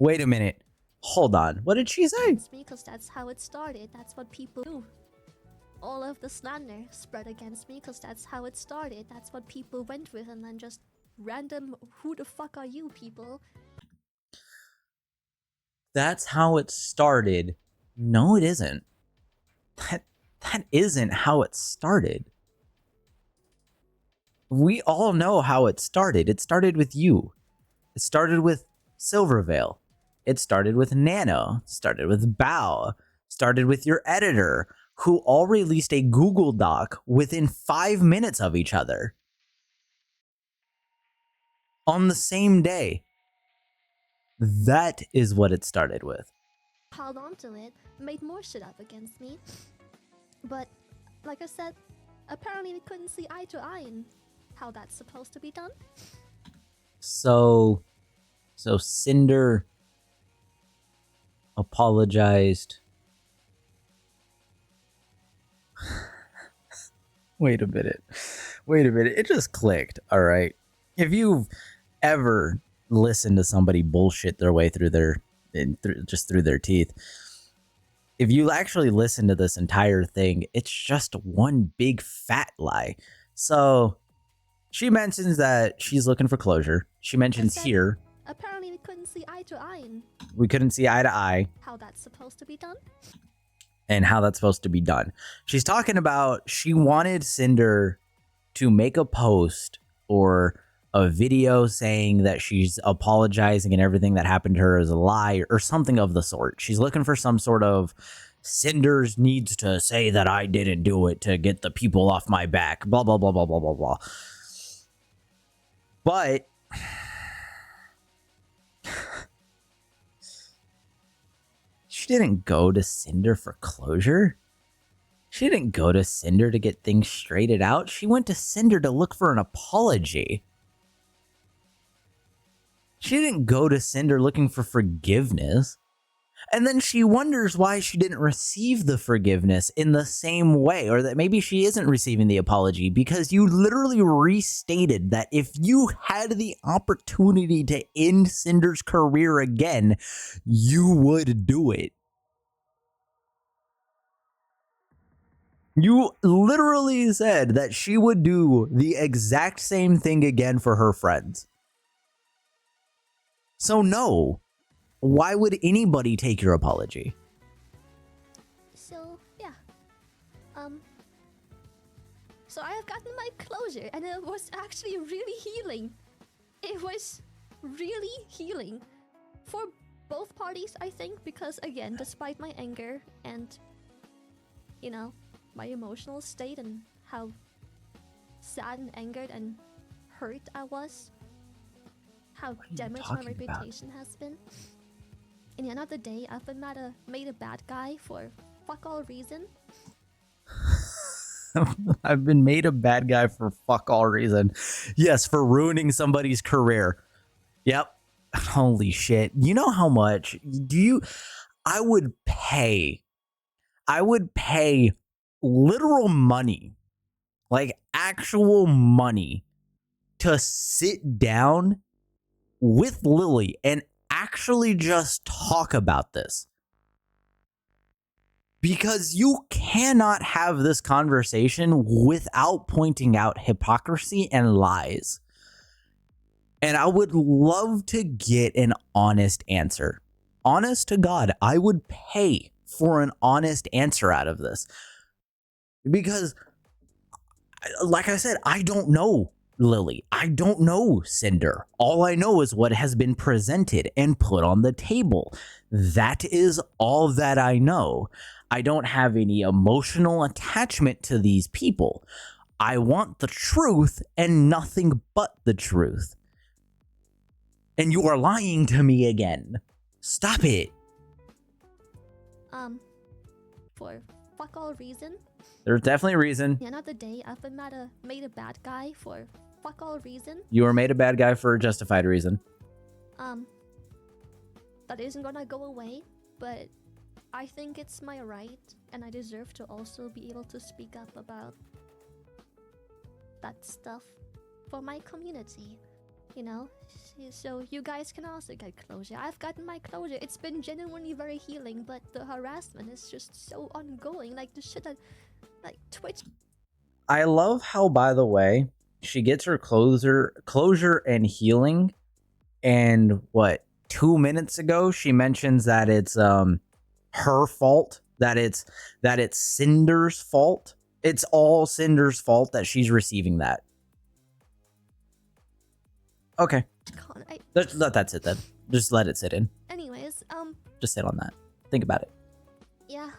Wait a minute. Hold on. What did she say? Because that's how it started. That's what people do. All of the slander spread against me, because that's how it started. That's what people went with, and then just random, who the fuck are you people? That's how it started. No, it isn't. That isn't how it started. We all know how it started. It started with you. It started with Silvervale. It started with Nano. It started with Bao. It started with your editor, who all released a Google Doc within 5 minutes of each other. On the same day. That is what it started with. Held on to it, made more shit up against me. But, like I said, apparently we couldn't see eye to eye in how that's supposed to be done. So Cinder apologized Wait a minute. Wait a minute. It just clicked. All right. If you've ever listened to somebody bullshit their way through just through their teeth, if you actually listen to this entire thing, it's just one big fat lie. So she mentions that she's looking for closure. She mentions said, here apparently we couldn't see eye to eye in we couldn't see eye to eye how that's supposed to be done. and how that's supposed to be done. She's talking about she wanted Cinder to make a post or a video saying that she's apologizing and everything that happened to her is a lie or something of the sort. She's looking for some sort of Cinders needs to say that I didn't do it to get the people off my back, blah, blah, blah, blah, blah, blah, blah. But she didn't go to Cinder for closure. She didn't go to Cinder to get things straightened out. She went to Cinder to look for an apology. She didn't go to Cinder looking for forgiveness. And then she wonders why she didn't receive the forgiveness in the same way, or that maybe she isn't receiving the apology because you literally restated that if you had the opportunity to end Cinder's career again, you would do it. You literally said that she would do the exact same thing again for her friends. So no. Why would anybody take your apology? So, yeah. So I have gotten my closure, and it was actually really healing. It was really healing. For both parties, I think, because again, despite my anger and, you know, my emotional state and how sad and angered and hurt I was, how damaged my reputation has been. In the end of the day, I've been made a bad guy for fuck all reason. I've been made a bad guy for fuck all reason. Yes, for ruining somebody's career. Yep. Holy shit. You know how much I would pay literal money, like actual money, to sit down with Lily and actually just talk about this. Because you cannot have this conversation without pointing out hypocrisy and lies. And I would love to get an honest answer. Honest to God, I would pay for an honest answer out of this. Because, like I said, I don't know Lily. I don't know Cinder. All I know is what has been presented and put on the table. That is all that I know. I don't have any emotional attachment to these people. I want the truth and nothing but the truth. And you are lying to me again. Stop it. For fuck all reason. There's definitely a reason. At the end of the day, I've been made a bad guy for fuck all reason. You were made a bad guy for a justified reason. That isn't gonna go away, but I think it's my right, and I deserve to also be able to speak up about that stuff for my community, you know? So you guys can also get closure. I've gotten my closure. It's been genuinely very healing, but the harassment is just so ongoing. Like the shit that, like Twitch. I love how, by the way, she gets her closure and healing, and 2 minutes ago she mentions that it's her fault, that it's Cinder's fault. It's all Cinder's fault that she's receiving that. Okay. That's it then. Just let it sit in. Anyways, just sit on that. Think about it. Yeah.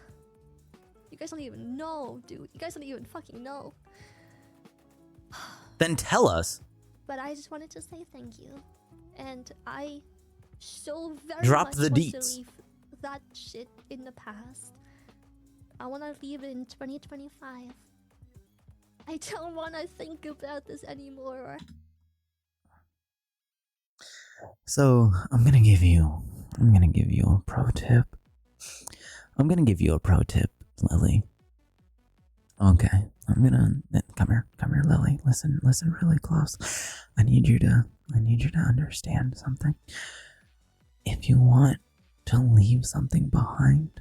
You guys don't even know, dude. You guys don't even fucking know. Then tell us. But I just wanted to say thank you. And I so very Drop much the want deets. to leave that shit in the past. I want to leave it in 2025. I don't want to think about this anymore. So I'm gonna give you a pro tip. Lily. Okay. come here, Lily. Listen really close. I need you to understand something. If you want to leave something behind,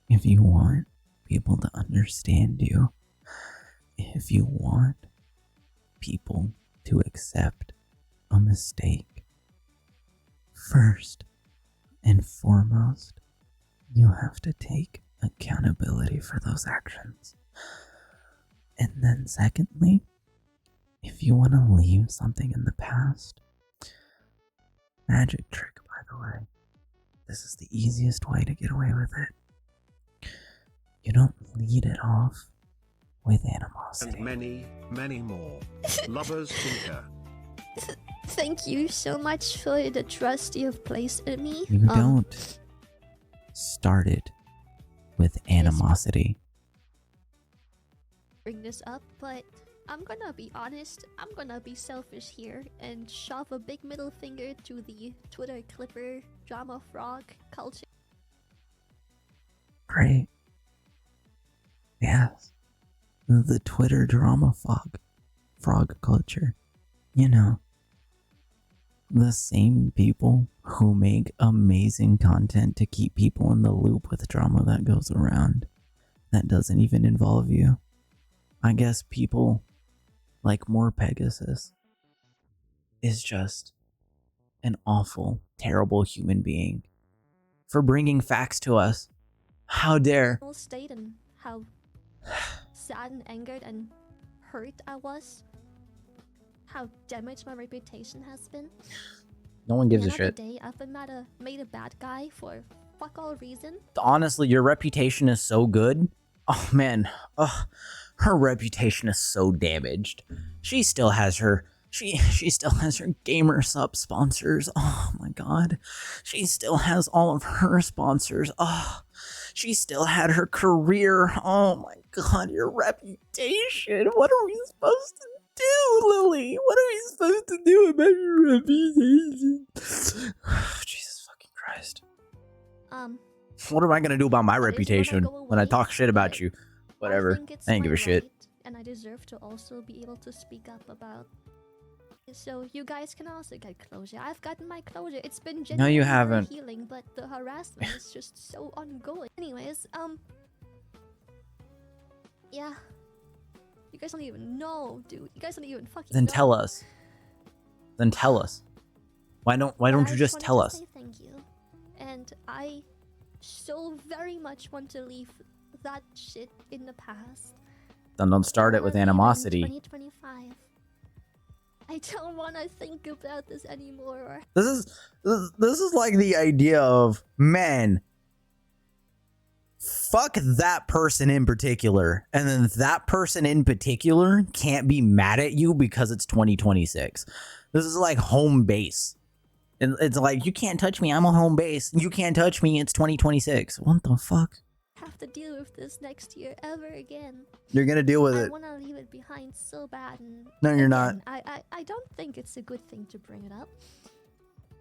if you want people to understand you, if you want people to accept a mistake, first and foremost, you have to take accountability for those actions. And then secondly, if you want to leave something in the past, magic trick, by the way, this is the easiest way to get away with it. You don't lead it off with animosity. And many, many more. Lovers Tinker. Thank you so much for the trust you have placed in me. You don't start it with animosity. Bring this up, but I'm gonna be honest, I'm gonna be selfish here and shove a big middle finger to the Twitter clipper drama frog culture. Great. Yes. The Twitter drama frog culture. You know, the same people who make amazing content to keep people in the loop with drama that goes around that doesn't even involve you. I guess people like more Pegasus is just an awful, terrible human being for bringing facts to us. How dare. State and how sad and angered and hurt I was. How damaged my reputation has been. No one gives a And shit. Day I've been made a bad guy for fuck all reason. Honestly, your reputation is so good. Oh man, her reputation is so damaged. She still has her she still has her gamer sub sponsors. Oh my god. She still has all of her sponsors. Oh, she still had her career. Oh my god, your reputation. What are we supposed to do, Lily? What are we supposed to do about your reputation? Jesus fucking Christ. What am I gonna do about my reputation when I talk shit about you? Whatever. I ain't give a shit. And I deserve to also be able to speak up about. So you guys can also get closure. I've gotten my closure. It's been No, you genuinely haven't. healing, but the harassment is just so ongoing. Anyways, yeah. You guys don't even know, dude. You guys don't even fucking Then know. tell us. Then tell us. Why don't you just tell us? Say thank you. And I so very much want to leave that shit in the past. Then don't start it with animosity. 2025. I don't want to think about this anymore. This is like the idea of, man, fuck that person in particular, and then that person in particular can't be mad at you because it's 2026. This is like home base. And it's like, you can't touch me, I'm on home base. You can't touch me, it's 2026. What the fuck? Have to deal with this next year ever again. You're gonna deal with I it. want to leave it behind so bad. And No, you're again, not. I don't think it's a good thing to bring it up.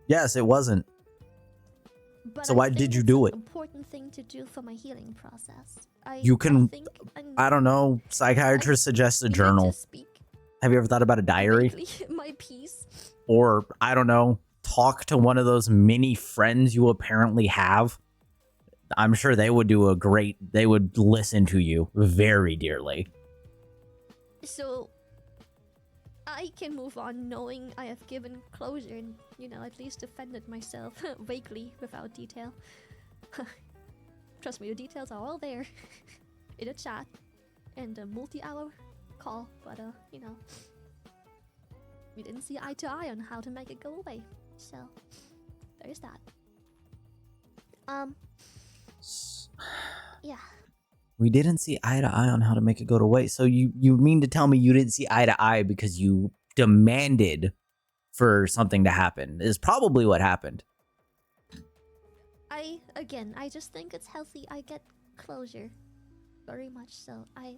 Yes, it wasn't. But So I why think did you it's do an it? important thing to do for my healing process. You can, I don't know, psychiatrist suggests a need to journal. speak Have you ever thought about a diary? quickly, my piece. Or, I don't know, talk to one of those mini friends you apparently have? I'm sure they would they would listen to you very dearly. So I can move on knowing I have given closure and, at least defended myself vaguely without detail. Trust me, the details are all there in a chat and a multi-hour call, but we didn't see eye to eye on how to make it go away. So there's that. Yeah. We didn't see eye to eye on how to make it go away. So you mean to tell me you didn't see eye to eye because you demanded for something to happen? Is probably what happened. I just think it's healthy I get closure. Very much so. I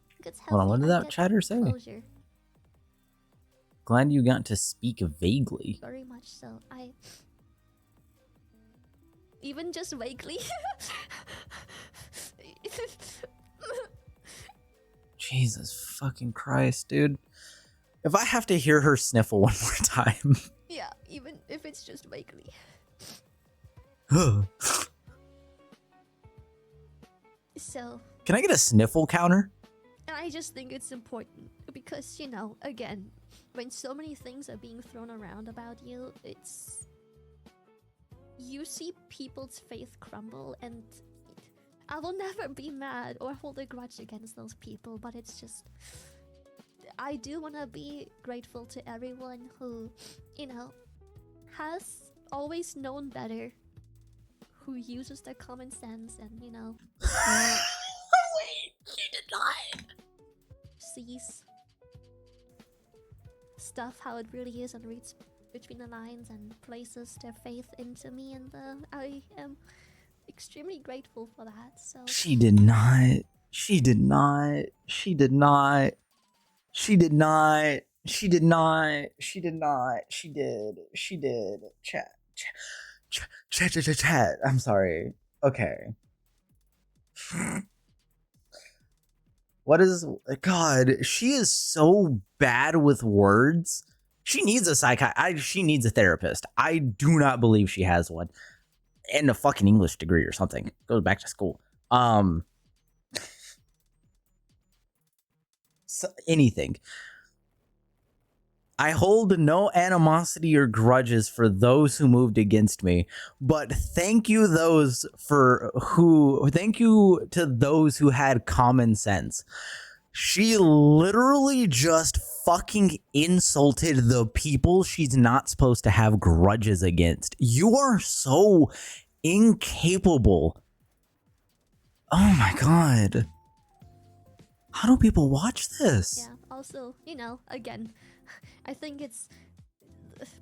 think it's healthy. Hold on, what did I that get chatter say? Closure. Glad you got to speak vaguely. Very much so. Even just vaguely. Jesus fucking Christ, dude. If I have to hear her sniffle one more time. Yeah, even if it's just vaguely. So, Can I get a sniffle counter? I just think it's important because, you know, again, when so many things are being thrown around about you, it's. You see people's faith crumble, and I will never be mad or hold a grudge against those people, but it's just. I do want to be grateful to everyone who, you know, has always known better, who uses their common sense and, you know, Wait, she did not. sees stuff how it really is and reads between the lines and places their faith into me, and I am extremely grateful for that. So She did not. She did not. She did not. She did not. She did not. She did not. She did. She did. Chat. Chat. I'm sorry. Okay. What is God? She is so bad with words. She needs a she needs a therapist. I do not believe she has one, and a fucking English degree or something. Goes back to school. So anything. I hold no animosity or grudges for those who moved against me, but thank you to those who had common sense. She literally just fucking insulted the people she's not supposed to have grudges against. You are so incapable. Oh my god. How do people watch this? yeah, also, you know, again, I think it's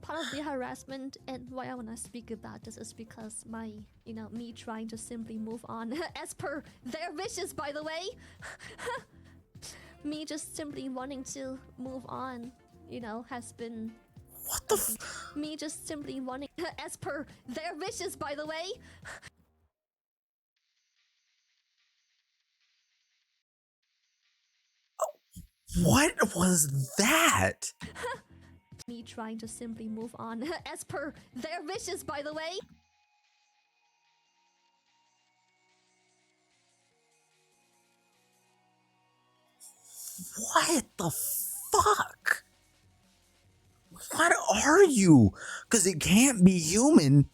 part of the harassment, and why I want to speak about this is because me trying to simply move on as per their wishes, by the way. Me just simply wanting to move on, you know, has been. What the Me just simply wanting as per their wishes, by the way. What was that? Me trying to simply move on as per their wishes, by the way. What the fuck? What are you? Because it can't be human.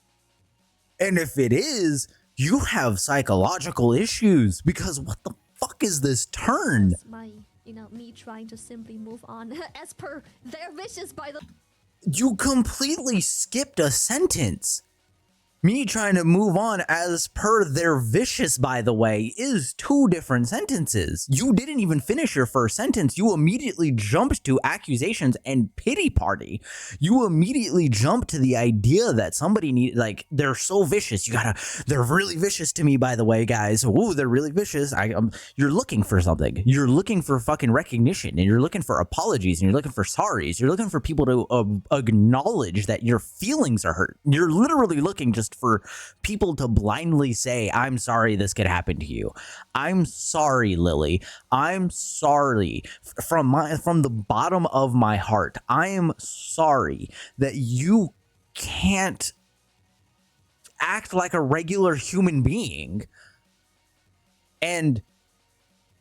And if it is, you have psychological issues. Because what the fuck is this turn? Me trying to simply move on as per their wishes, by the. You completely skipped a sentence. Me trying to move on as per their vicious, by the way, is two different sentences. You didn't even finish your first sentence. You immediately jumped to accusations and pity party. You immediately jumped to the idea that somebody they're so vicious. They're really vicious to me, by the way, guys. Ooh, they're really vicious. You're looking for something. You're looking for fucking recognition, and you're looking for apologies, and you're looking for sorries. You're looking for people to acknowledge that your feelings are hurt. You're literally looking just for people to blindly say, I'm sorry this could happen to you. I'm sorry, Lily. I'm sorry from the bottom of my heart. I am sorry that you can't act like a regular human being. And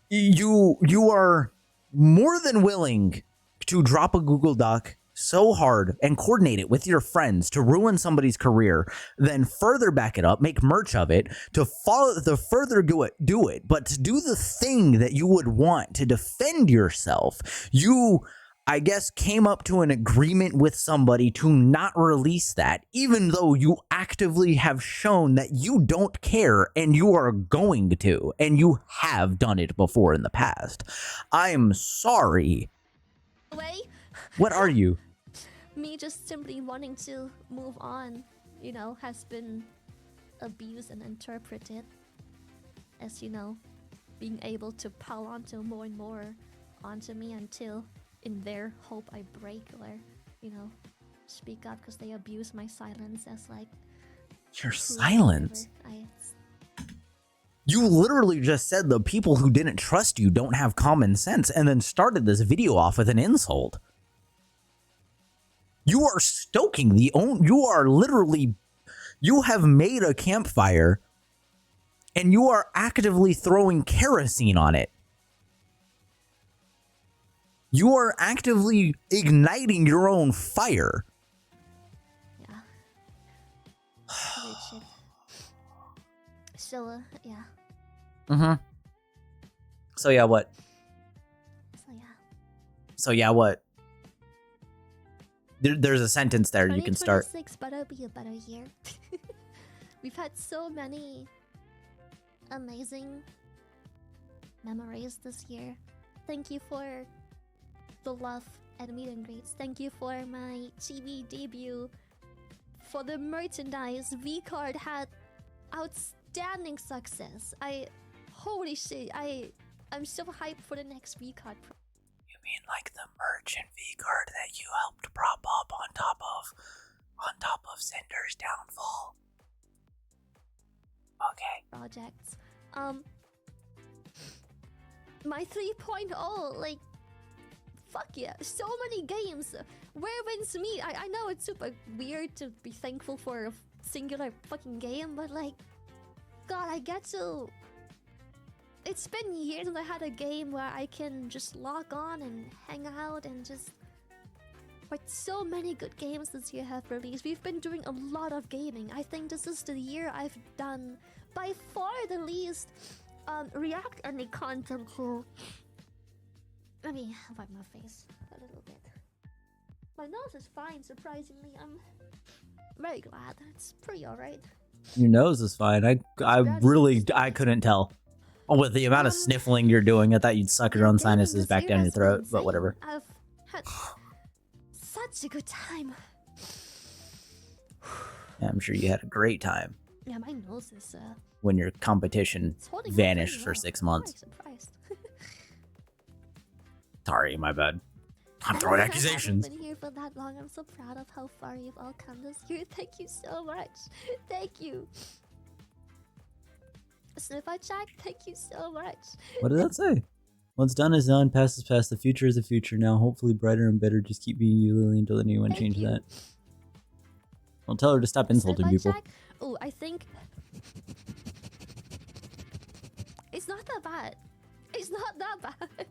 you are more than willing to drop a Google Doc so hard and coordinate it with your friends to ruin somebody's career, then further back it up, make merch of it, to further do it. But to do the thing that you would want to defend yourself, you, I guess, came up to an agreement with somebody to not release that, even though you actively have shown that you don't care and you are going to, and you have done it before in the past. I'm sorry. What are you? Me just simply wanting to move on, you know, has been abused and interpreted as, you know, being able to pile onto more and more onto me until in their hope I break or, you know, speak up because they abuse my silence as like your silence. You literally just said the people who didn't trust you don't have common sense and then started this video off with an insult. You are stoking you are literally, you have made a campfire and you are actively throwing kerosene on it. You are actively igniting your own fire. Yeah. Weird shit. So, yeah. Mm-hmm. So yeah, what? So, yeah. So yeah, what? There's a sentence there you can start. 2026 better be a better year. We've had so many amazing memories this year. Thank you for the love and meet and greets. Thank you for my TV debut. For the merchandise, V-Card had outstanding success. Holy shit, I'm so hyped for the next V-Card. You mean like the merch and V-Card that you helped prop up on top of Cinder's downfall? Okay. Projects. My 3.0, like, fuck yeah, so many games. Where wins me? I know it's super weird to be thankful for a singular fucking game, but like, God, I get to... It's been years since I had a game where I can just log on and hang out and just... But so many good games this year have released. We've been doing a lot of gaming. I think this is the year I've done by far the least React any content to. Let me wipe my face a little bit. My nose is fine, surprisingly. I'm very glad. It's pretty alright. Your nose is fine. I couldn't tell. Oh, with the amount of sniffling you're doing, I thought you'd suck your own sinuses back down your throat, but whatever. I've had such a good time. Yeah, I'm sure you had a great time. Yeah, my nose is when your competition vanished for 6 months. Surprised. Sorry, my bad. I'm throwing accusations. I've been here for that long. I'm so proud of how far you've all come this year. Thank you so much. Thank you. Sniffer Jack, thank you so much. What did that say? What's done is done, past is past, the future is the future now. Hopefully brighter and better. Just keep being you, Lily, until anyone change that. Well, tell her to stop insulting people. Oh, I think... It's not that bad. It's not that bad.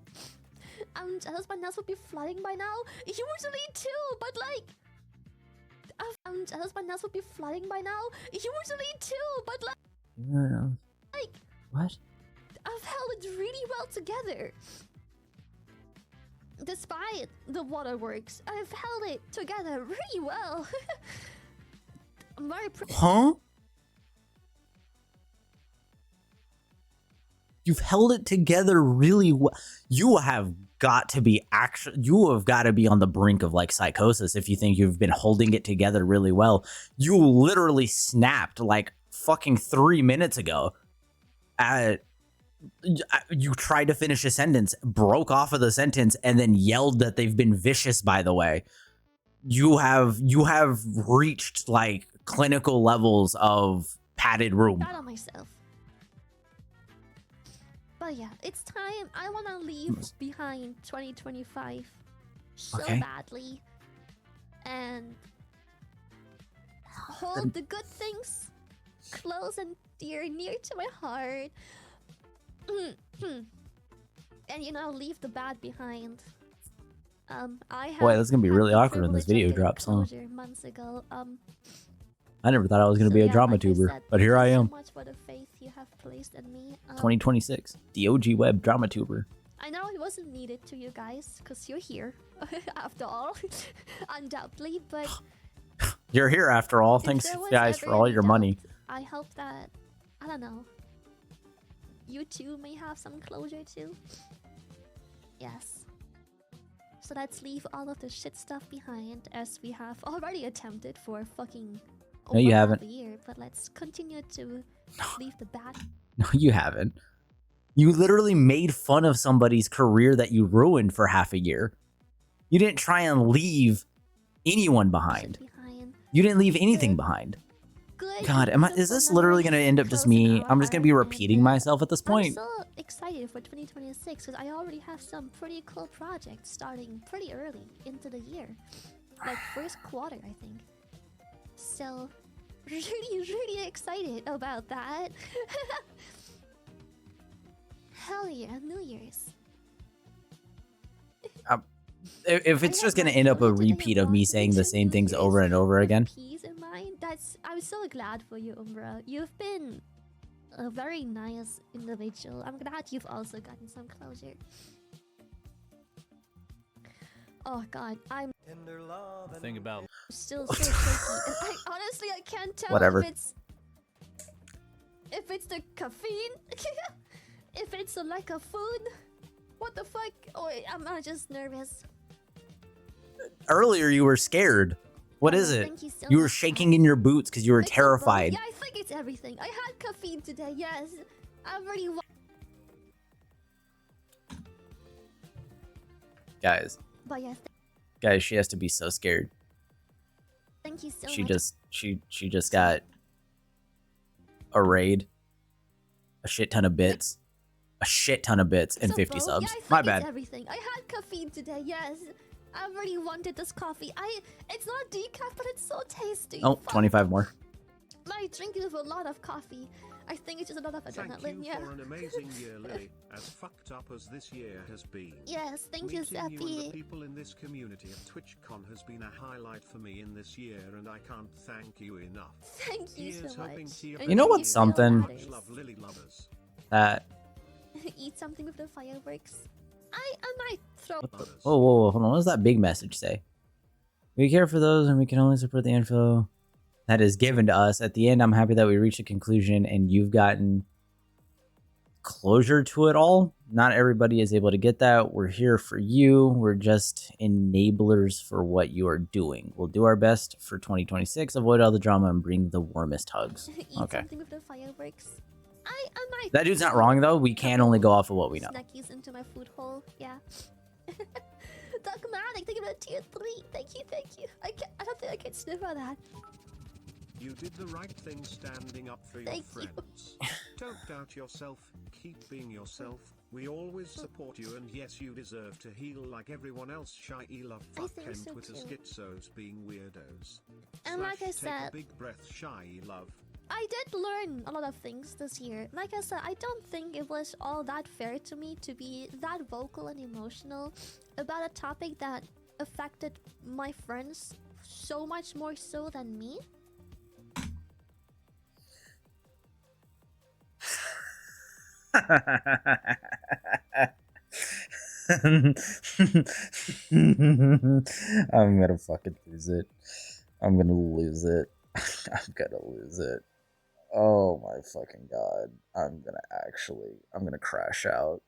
I'm jealous my nails would be flooding by now. Usually too, but like... I'm jealous my nails would be flooding by now. Usually too, but like... Like... What? I've held it really well together. Despite the waterworks, I've held it together really well. I'm very Huh? You've held it together really well. You have got to be you have got to be on the brink of like psychosis if you think you've been holding it together really well. You literally snapped like fucking 3 minutes ago. You tried to finish a sentence, broke off of the sentence, and then yelled that they've been vicious, by the way. You have reached like clinical levels of padded room. Proud of myself. But yeah, it's time. I want to leave behind 2025 so badly and hold the good things close and dear, near to my heart. And you know, leave the bad behind. I have. Boy, that's gonna be really awkward when this video drops, huh? Months ago. I never thought I was gonna be a drama tuber, but here I am. So much for the faith you have placed in me. 2026, the OG web drama tuber. I know it wasn't needed to you guys, cause you're here, after all, undoubtedly. But you're here after all. Thanks, guys, for all your money. I hope that, I don't know, you too may have some closure too. Yes. So let's leave all of the shit stuff behind, as we have already attempted for fucking no, you haven't. A year. But let's continue to leave the bad. No, you haven't. You literally made fun of somebody's career that you ruined for half a year. You didn't try and leave anyone behind. You didn't leave anything behind. good. God, is this literally going to end up just me? I'm just going to be repeating myself at this I'm point. so excited for 2026 because I already have some pretty cool projects starting pretty early into the year. Like first quarter, I think. So, really excited about that. Hell yeah, New Year's. If it's just going to end up a repeat of me saying the same things over and over again. Peace in mind. I'm so glad for you, Umbra. You've been a very nice individual. I'm glad you've also gotten some closure. Oh god, I'm The thing about still so shaky. And I can't tell Whatever. if it's the caffeine, if it's a lack of food. What the fuck? Oh, I'm just nervous. Earlier, you were scared. What is it? Thank you so You were much, shaking in your boots because you were It's a both. terrified. Yeah, I think it's everything. I had caffeine today, yes. I really Guys, But yes, she has to be so scared. thank you so She much. she just got arrayed. A shit ton of bits. A shit ton of bits and So 50 both? subs. Yeah, I think My it's bad. everything. I had caffeine today, yes. I really wanted this coffee. It's not decaf, but it's so tasty. Oh, Fuck. 25 more. I drink with a lot of coffee. I think it's just a lot of Thank adrenaline, you yeah. for an amazing year, Lily. As fucked up as this year has been. Yes, thank you, Meeting you and the Seppi. people in this community at TwitchCon has been a highlight for me in this year, and I can't thank you enough. Thank you Here's so hoping much. to your And You know thank what's for your something? Much ladders. love, Lily lovers. That. Eat something with the fireworks. I might throw. Whoa, hold on. What does that big message say? We care for those and we can only support the info that is given to us. At the end, I'm happy that we reached a conclusion and you've gotten closure to it all. Not everybody is able to get that. We're here for you. We're just enablers for what you are doing. We'll do our best for 2026, avoid all the drama, and bring the warmest hugs. Eat Okay. something with the fireworks. I might. That dude's not wrong, though. We can only go off of what we know. Snackies into my food hole. Yeah. Dogmatic, thank you for the tier 3. Thank you. I don't think I can sniff on that. You did the right thing standing up for your Thank you. friends. Don't doubt yourself, keep being yourself. We always support you, and yes, you deserve to heal like everyone else. Shy love I fuck think and so Twitter too. schizos being weirdos. And like I Take said, a big breath, shy love. I did learn a lot of things this year. Like I said, I don't think it was all that fair to me to be that vocal and emotional about a topic that affected my friends so much more so than me. I'm gonna fucking lose it. I'm gonna lose it. I'm gonna lose it. Oh my fucking god. I'm gonna crash out.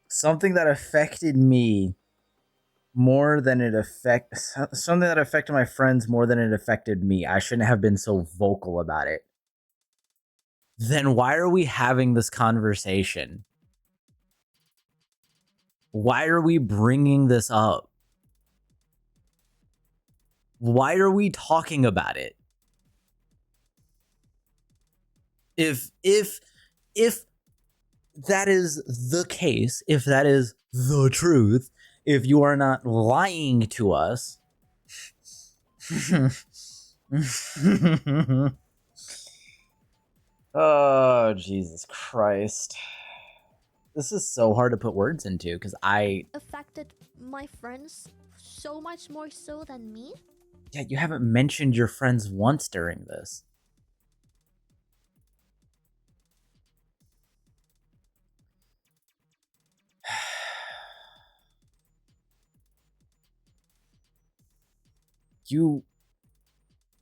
Something that affected me more than something that affected my friends more than it affected me. I shouldn't have been so vocal about it. Then why are we having this conversation? Why are we bringing this up? Why are we talking about it? If that is the case, if that is the truth, if you are not lying to us, oh, Jesus Christ. This is so hard to put words into because Affected my friends so much more so than me. Yeah, you haven't mentioned your friends once during this.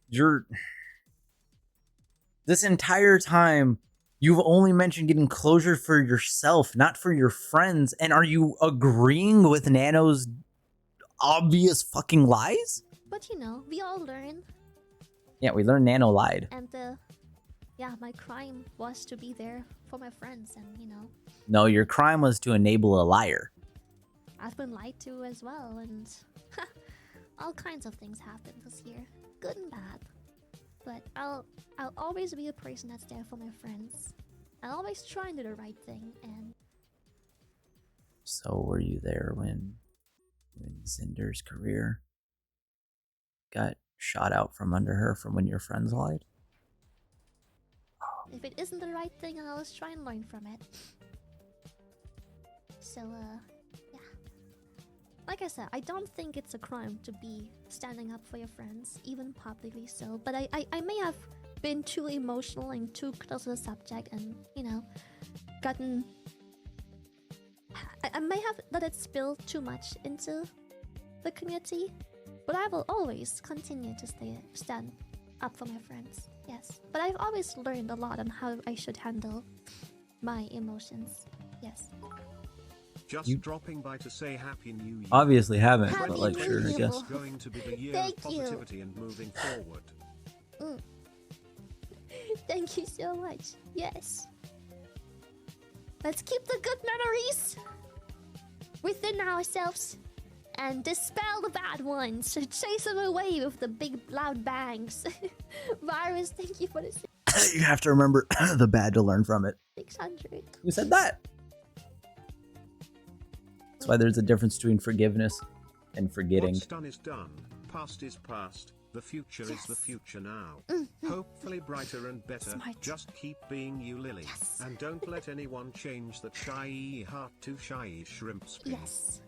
You're this entire time you've only mentioned getting closure for yourself, not for your friends. And are you agreeing with Nano's obvious fucking lies? But you know, we all learn. Yeah, we learned Nano lied. And yeah, my crime was to be there for my friends, and you know, No, your crime was to enable a liar. I've been lied to as well, and all kinds of things happened this year, good and bad. but I'll always be a person that's there for my friends. I'll always try and do the right thing, and So were you there when Cinder's career got shot out from under her from when your friends lied? if it isn't the right thing, I'll always try and learn from it. So, yeah. Like I said, I don't think it's a crime to be standing up for your friends, even publicly so. But I may have been too emotional and too close to the subject and, you know, gotten... I may have let it spill too much into the community. But I will always continue to stand up for my friends. Yes. But I've always learned a lot on how I should handle my emotions. Yes. Just dropping by to say Happy New Year. Obviously haven't, Happy but like New sure, I Year. guess. It's going to be the year Thank of you. positivity and moving forward. Thank you so much. Yes. Let's keep the good memories within ourselves and dispel the bad ones. Chase them away with the big loud bangs. Virus, thank you for the You have to remember the bad to learn from it. 600. Who said that? That's why there's a difference between forgiveness and forgetting. What's done is done. Past is past. The future is the future now. Hopefully brighter and better. Smart. Just keep being you, Lily. Yes. And don't let anyone change that shy heart to shy shrimp spin. Yes.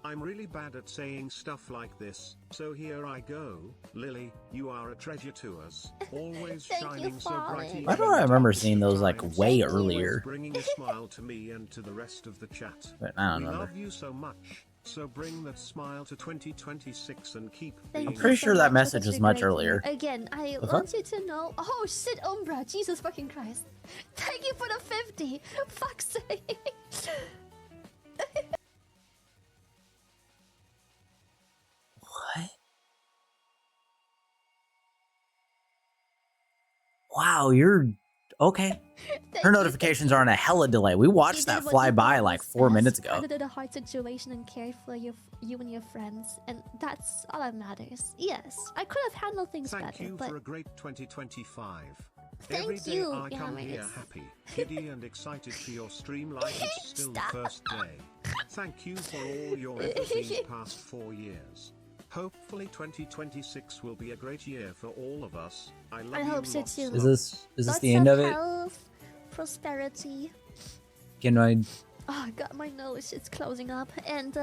I'm really bad at saying stuff like this, so here I go. Lily, you are a treasure to us. Always Thank you, shining so bright. Father. Why don't I remember seeing those like way Always earlier? bringing a smile to me and to the rest of the chat. But I don't We remember. love you so much. So bring that smile to 2026 and keep Thank being you pretty so sure that much for message this was much great year. earlier. Again, I The want you to know. Oh shit, Umbra, Jesus fucking Christ! Thank you for the 50. Fuck's sake. What? Wow, you're okay. Thank Her you, notifications are on a hella delay. We You watched did that what fly you by thought like was 4 minutes best, ago. handled a hard situation and cared for you and your friends, and that's all that matters. Yes, I could have handled things Thank better, you but for a great 2025. Thank Every day you, I come here Yaris. happy, giddy and excited for your stream like it's still the Stop. first day. Thank you for all your effort these past 4 years. Hopefully 2026 will be a great year for all of us. I love I you hope so lots too. and Is lots. this lots the end of it? health, prosperity. Can I Oh, I got my nose. It's closing up, and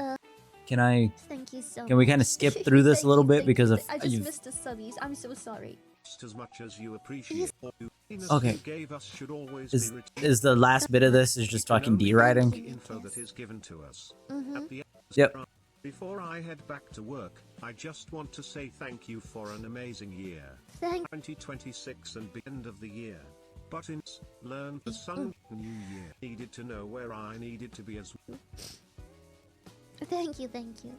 can I thank you so. can we kind of much. skip through this a Thank little you, bit thank because you. if I just you've missed the subbies. I'm so sorry. Just as much as you appreciate all the happiness Okay. you gave us should always is be retained. is the last bit of this is just We can fucking only D-writing? use the info that is given to us. Mm-hmm. At the end of Yep. the Before I head back to work, I just want to say thank you for an amazing year. Thank 2026 and the end of the year. Buttons, learn the sun new year. Needed to know where I needed to be as well. Thank you, thank you.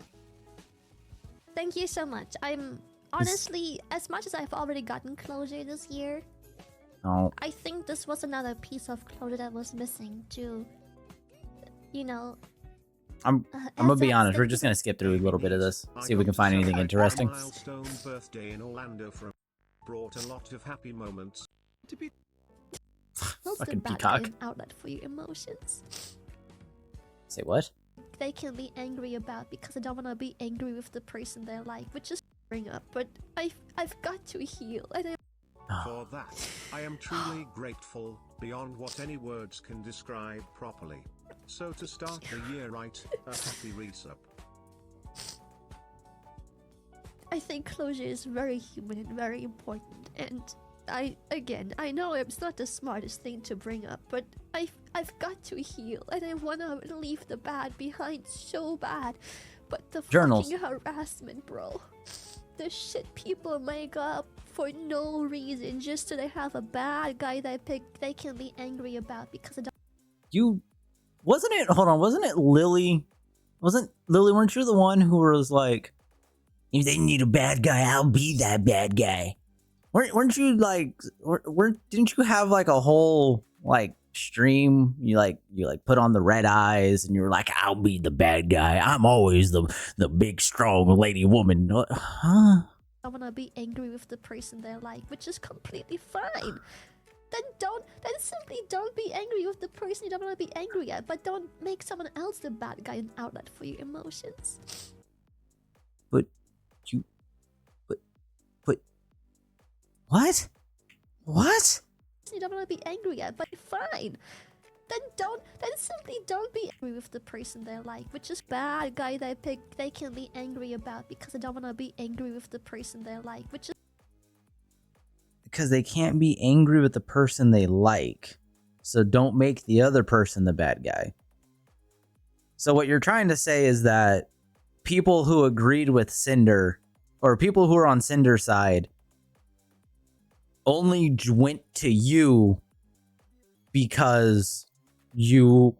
Thank you so much. I'm honestly, as much as I've already gotten closure this year, No. I think this was another piece of closure that was missing to, you know. I'm gonna be honest. We're just gonna. gonna skip through a little bit of this. I See if we can got find to anything celebrate interesting. my milestone birthday in Orlando from brought a lot of happy moments. To be Fucking peacock. An outlet for your emotions. Say what? They can be angry about because I don't want to be angry with the person they like, which is bring up. But I've got to heal, and For that, I am truly grateful, beyond what any words can describe properly. So to start the year right, a happy resup. I think closure is very human and very important. And I know it's not the smartest thing to bring up, but I've got to heal, and I want to leave the bad behind so bad. But the Journals. fucking harassment, bro. The shit people make up for no reason, just so they have a bad guy they can be angry about because I don't. You wasn't it? Hold on. Wasn't it Lily? Wasn't Lily? Weren't you the one who was like, if they need a bad guy, I'll be that bad guy? Weren't you like? Didn't you have like a whole like stream? You put on the red eyes and you were like, I'll be the bad guy. I'm always the big strong lady woman. Huh? don't want to be angry with the person they like, which is completely fine. Then simply don't be angry with the person you don't want to be angry at, but don't make someone else the bad guy and outlet for your emotions. But what? What? You don't want to be angry at, but fine. Then simply don't be angry with the person they like, which is bad guy they pick. They can be angry about because they don't want to be angry with the person they like, which is Because they can't be angry with the person they like. So don't make the other person the bad guy. So what you're trying to say is that people who agreed with Cinder, or people who are on Cinder's side, only went to you because you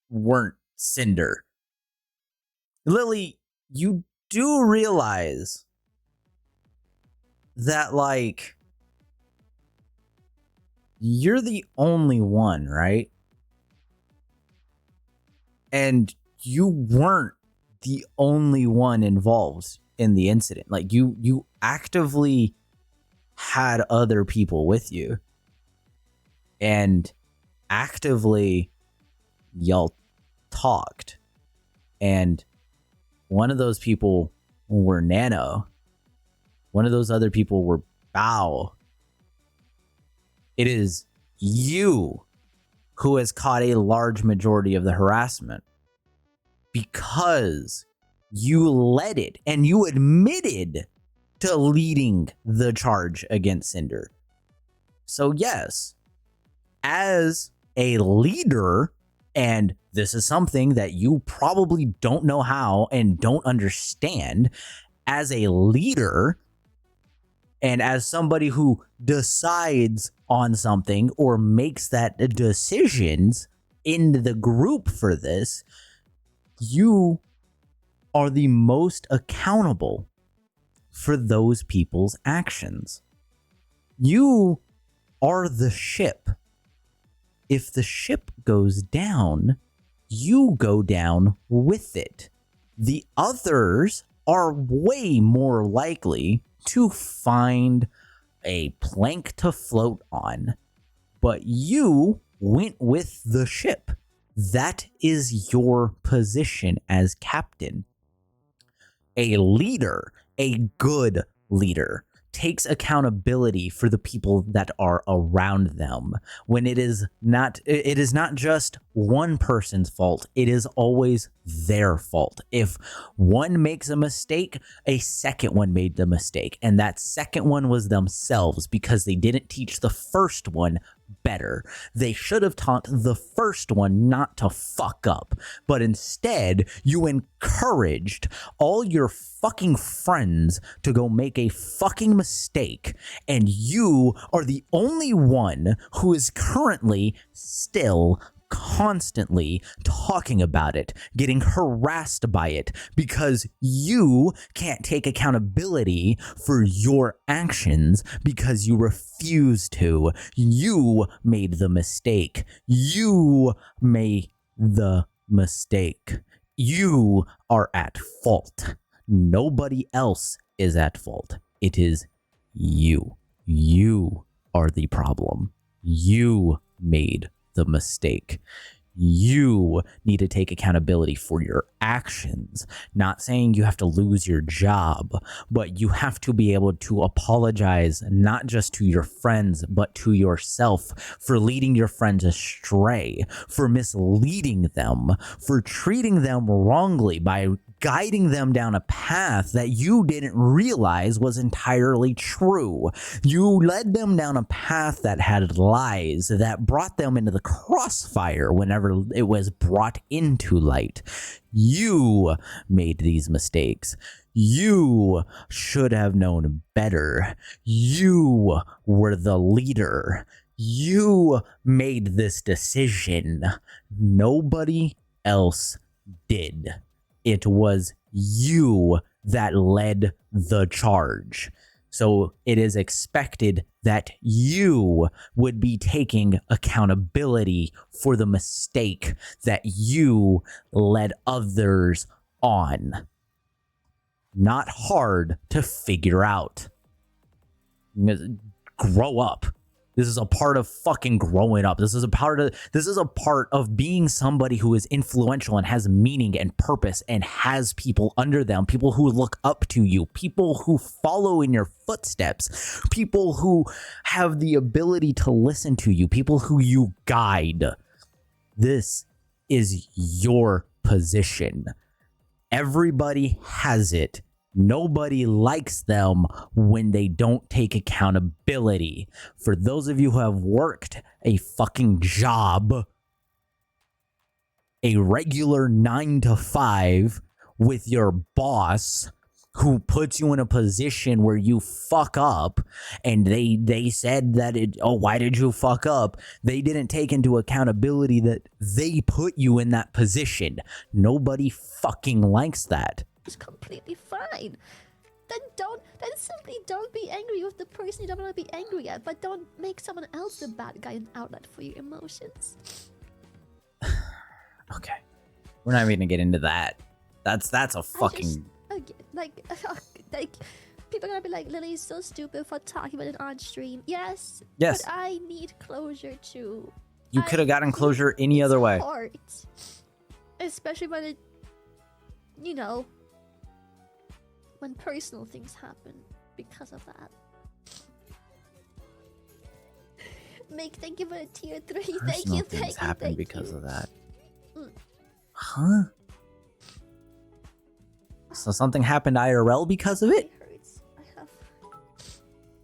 weren't Cinder. Lily, you do realize that, like, you're the only one, right? And you weren't the only one involved in the incident. Like, you actively had other people with you. And actively y'all talked. And one of those people were Nano. One of those other people were Bao. It is you who has caught a large majority of the harassment because you led it and you admitted to leading the charge against Cinder. So yes, as a leader, and this is something that you probably don't know how and don't understand, as a leader and as somebody who decides on something or makes that decisions in the group for this, you are the most accountable for those people's actions. You are the ship. If the ship goes down, you go down with it. The others are way more likely to find a plank to float on, but you went with the ship. That is your position as captain. A leader, a good leader, takes accountability for the people that are around them. When it is not just one person's fault, it is always their fault. If one makes a mistake, a second one made the mistake, and that second one was themselves because they didn't teach the first one better. They should have taught the first one not to fuck up, but instead you encouraged all your fucking friends to go make a fucking mistake, and you are the only one who is currently still constantly talking about it, getting harassed by it, because you can't take accountability for your actions because you refuse to. You made the mistake. You made the mistake. You are at fault. Nobody else is at fault. It is you. You are the problem. You made the mistake. You need to take accountability for your actions. Not saying you have to lose your job, but you have to be able to apologize not just to your friends, but to yourself for leading your friends astray, for misleading them, for treating them wrongly by guiding them down a path that you didn't realize was entirely true. You led them down a path that had lies that brought them into the crossfire whenever it was brought into light. You made these mistakes. You should have known better. You were the leader. You made this decision. Nobody else did. It was you that led the charge. So it is expected that you would be taking accountability for the mistake that you led others on. not hard to figure out. Grow up. This is a part of fucking growing up. This is a part of being somebody who is influential and has meaning and purpose and has people under them, people who look up to you, people who follow in your footsteps, people who have the ability to listen to you, people who you guide. This is your position. Everybody has it. Nobody likes them when they don't take accountability. For those of you who have worked a fucking job, a regular 9 to 5 with your boss who puts you in a position where you fuck up, and they said that why did you fuck up? They didn't take into accountability that they put you in that position. Nobody fucking likes that. It's completely fine. Then simply don't be angry with the person you don't want to be angry at, but don't make someone else the bad guy and outlet for your emotions. Okay, we're not even gonna get into that. That's a fucking Like people are gonna be like, Lily's so stupid for talking about it on stream. Yes. Yes. But I need closure too. You could have gotten closure any other way. Hard. Especially when it, you know, when personal things happen because of that. Thank you for the tier 3. Thank you. Things happen because of that. Mm. Huh? So something happened IRL because of it? It hurts.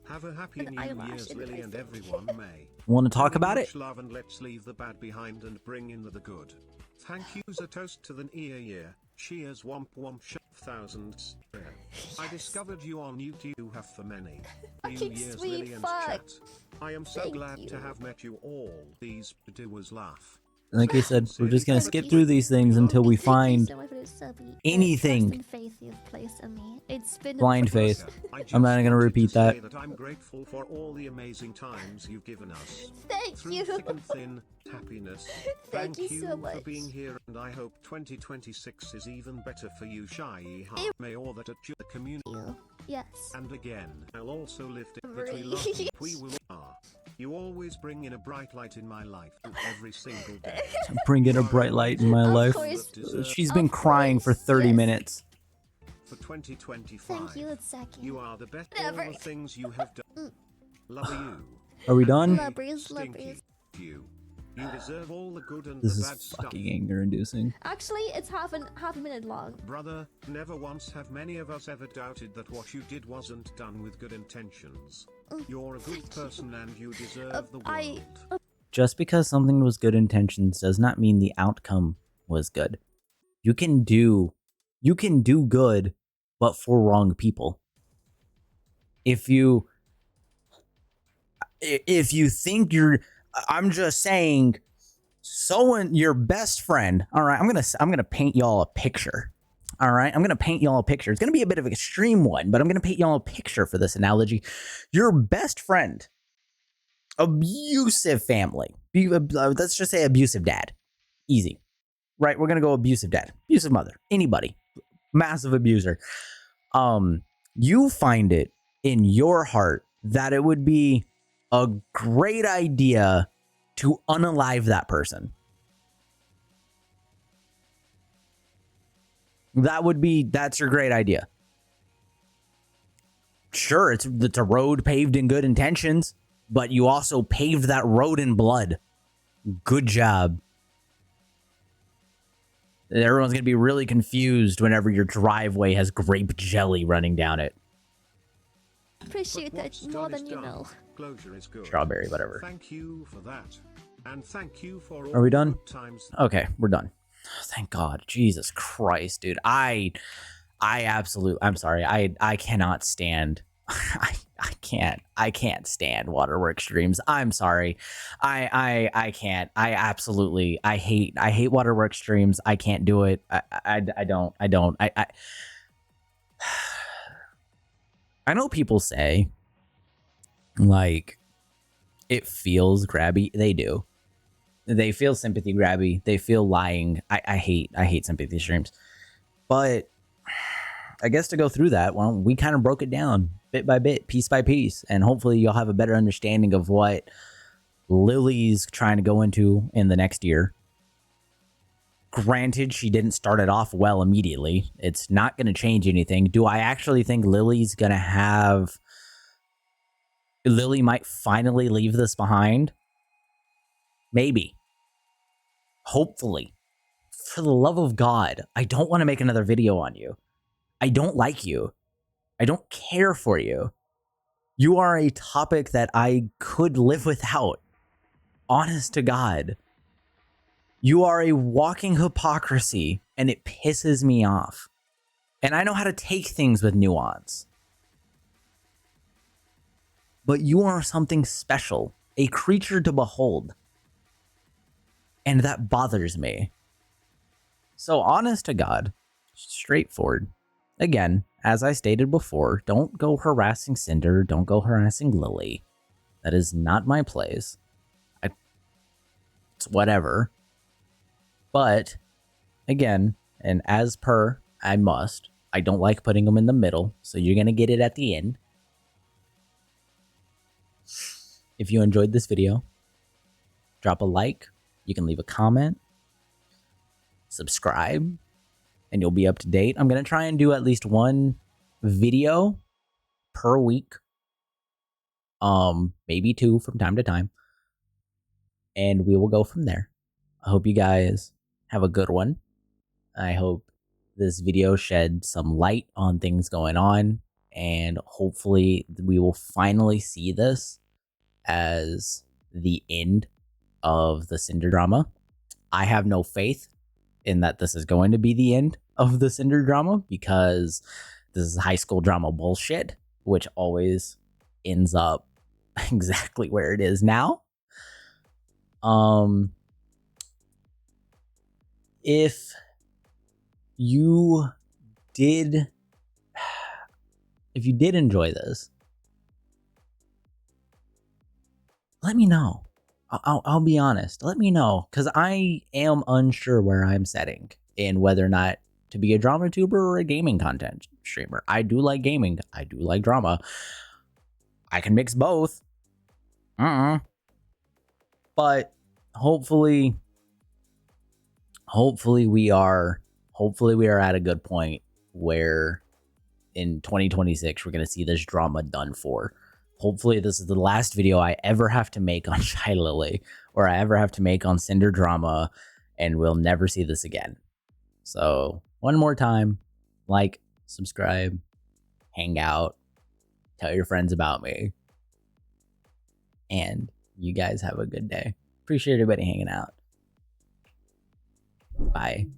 I Have a happy An New eyelash Year's, in it, Lily, I and think. everyone may. Want to talk about it? Much love, and let's leave the bad behind and bring in the good. Thank you's a toast to the year. Cheers, womp womp shop thousands. I discovered you on YouTube. You have for many. New Fucking Year's, sweet Lily and fuck. chat. I am so Thank glad you. to have met you all. These doers laugh. Like I said, we're just gonna skip through these things until we Thank you find so much for the subby. anything. Trust and faith you've placed in me. It's been Blind a faith. I just I'm not gonna wanted repeat to say that. I'm grateful for all the amazing times you've given us. Thank Through you. thick and thin, happiness. Thank you so for much. being here, and I hope 2026 is even better for you, Shy. May all that at the community. Yes. And again, I'll also lift it that we Really? love you. We will are. You always bring in a bright light in my life every single day. Bring in a bright light in my Of life. course. She's been Of crying for course, 30 yes. minutes. For 2025. Thank you, Saki. You are the best. All Whatever. the things you have done. Love you. Are we done? Lovers, Stinky. lovers. You deserve all the good and This the is bad stuff. fucking anger inducing. Actually, it's half a minute long. Brother, never once have many of us ever doubted that what you did wasn't done with good intentions. You're a good person and you deserve the world. Just because something was good intentions does not mean the outcome was good. You can do good, but for wrong people. If you think I'm just saying, your best friend. All right, I'm gonna paint y'all a picture. All right, I'm gonna paint y'all a picture. It's gonna be a bit of an extreme one, but I'm gonna paint y'all a picture for this analogy. Your best friend, abusive family. Let's just say abusive dad. Easy, right? We're gonna go abusive dad, abusive mother, anybody, massive abuser. You find it in your heart that it would be a great idea to unalive that person. That's your great idea. Sure, it's a road paved in good intentions, but you also paved that road in blood. Good job. Everyone's going to be really confused whenever your driveway has grape jelly running down it. Appreciate But that what's more done is than you done. know. Closure is good. Strawberry, whatever. Thank you for that. And thank you for all Are we the done? good times. Okay, we're done. Thank God. Jesus Christ, dude. I'm sorry. I cannot stand. I can't stand waterworks streams. I'm sorry. I can't. I hate waterworks streams. I can't do it. I don't. I know people say, like, it feels grabby. They do. They feel sympathy grabby. They feel lying. I hate sympathy streams. But I guess to go through that, well, we kind of broke it down bit by bit, piece by piece, and hopefully you'll have a better understanding of what Lily's trying to go into in the next year. Granted, she didn't start it off well immediately. It's not going to change anything. Do I actually think Lily's going to have... Lily might finally leave this behind? Maybe. Hopefully. For the love of God, I don't want to make another video on you. I don't like you. I don't care for you. You are a topic that I could live without. Honest to God. You are a walking hypocrisy, and it pisses me off. And I know how to take things with nuance. But you are something special, a creature to behold. And that bothers me. So honest to God, straightforward. Again, as I stated before, don't go harassing Cinder, don't go harassing Lily. That is not my place. It's whatever. But, again, and as per, I don't like putting them in the middle, so you're going to get it at the end. If you enjoyed this video, drop a like, you can leave a comment, subscribe, and you'll be up to date. I'm going to try and do at least one video per week. Maybe 2 from time to time. And we will go from there. I hope you guys have a good one. I hope this video shed some light on things going on, and hopefully we will finally see this as the end of the Cinder drama. I have no faith in that this is going to be the end of the Cinder drama, because this is high school drama bullshit, which always ends up exactly where it is now. If you did enjoy this, let me know. I'll be honest. Let me know, because I am unsure where I'm setting in whether or not to be a drama tuber or a gaming content streamer. I do like gaming. I do like drama. I can mix both. But hopefully we are at a good point where in 2026 we're going to see this drama done for. Hopefully this is the last video I ever have to make on Shy Lily, or I ever have to make on Cinder drama, and we'll never see this again. So one more time, like, subscribe, hang out, tell your friends about me, and you guys have a good day. Appreciate everybody hanging out. Bye.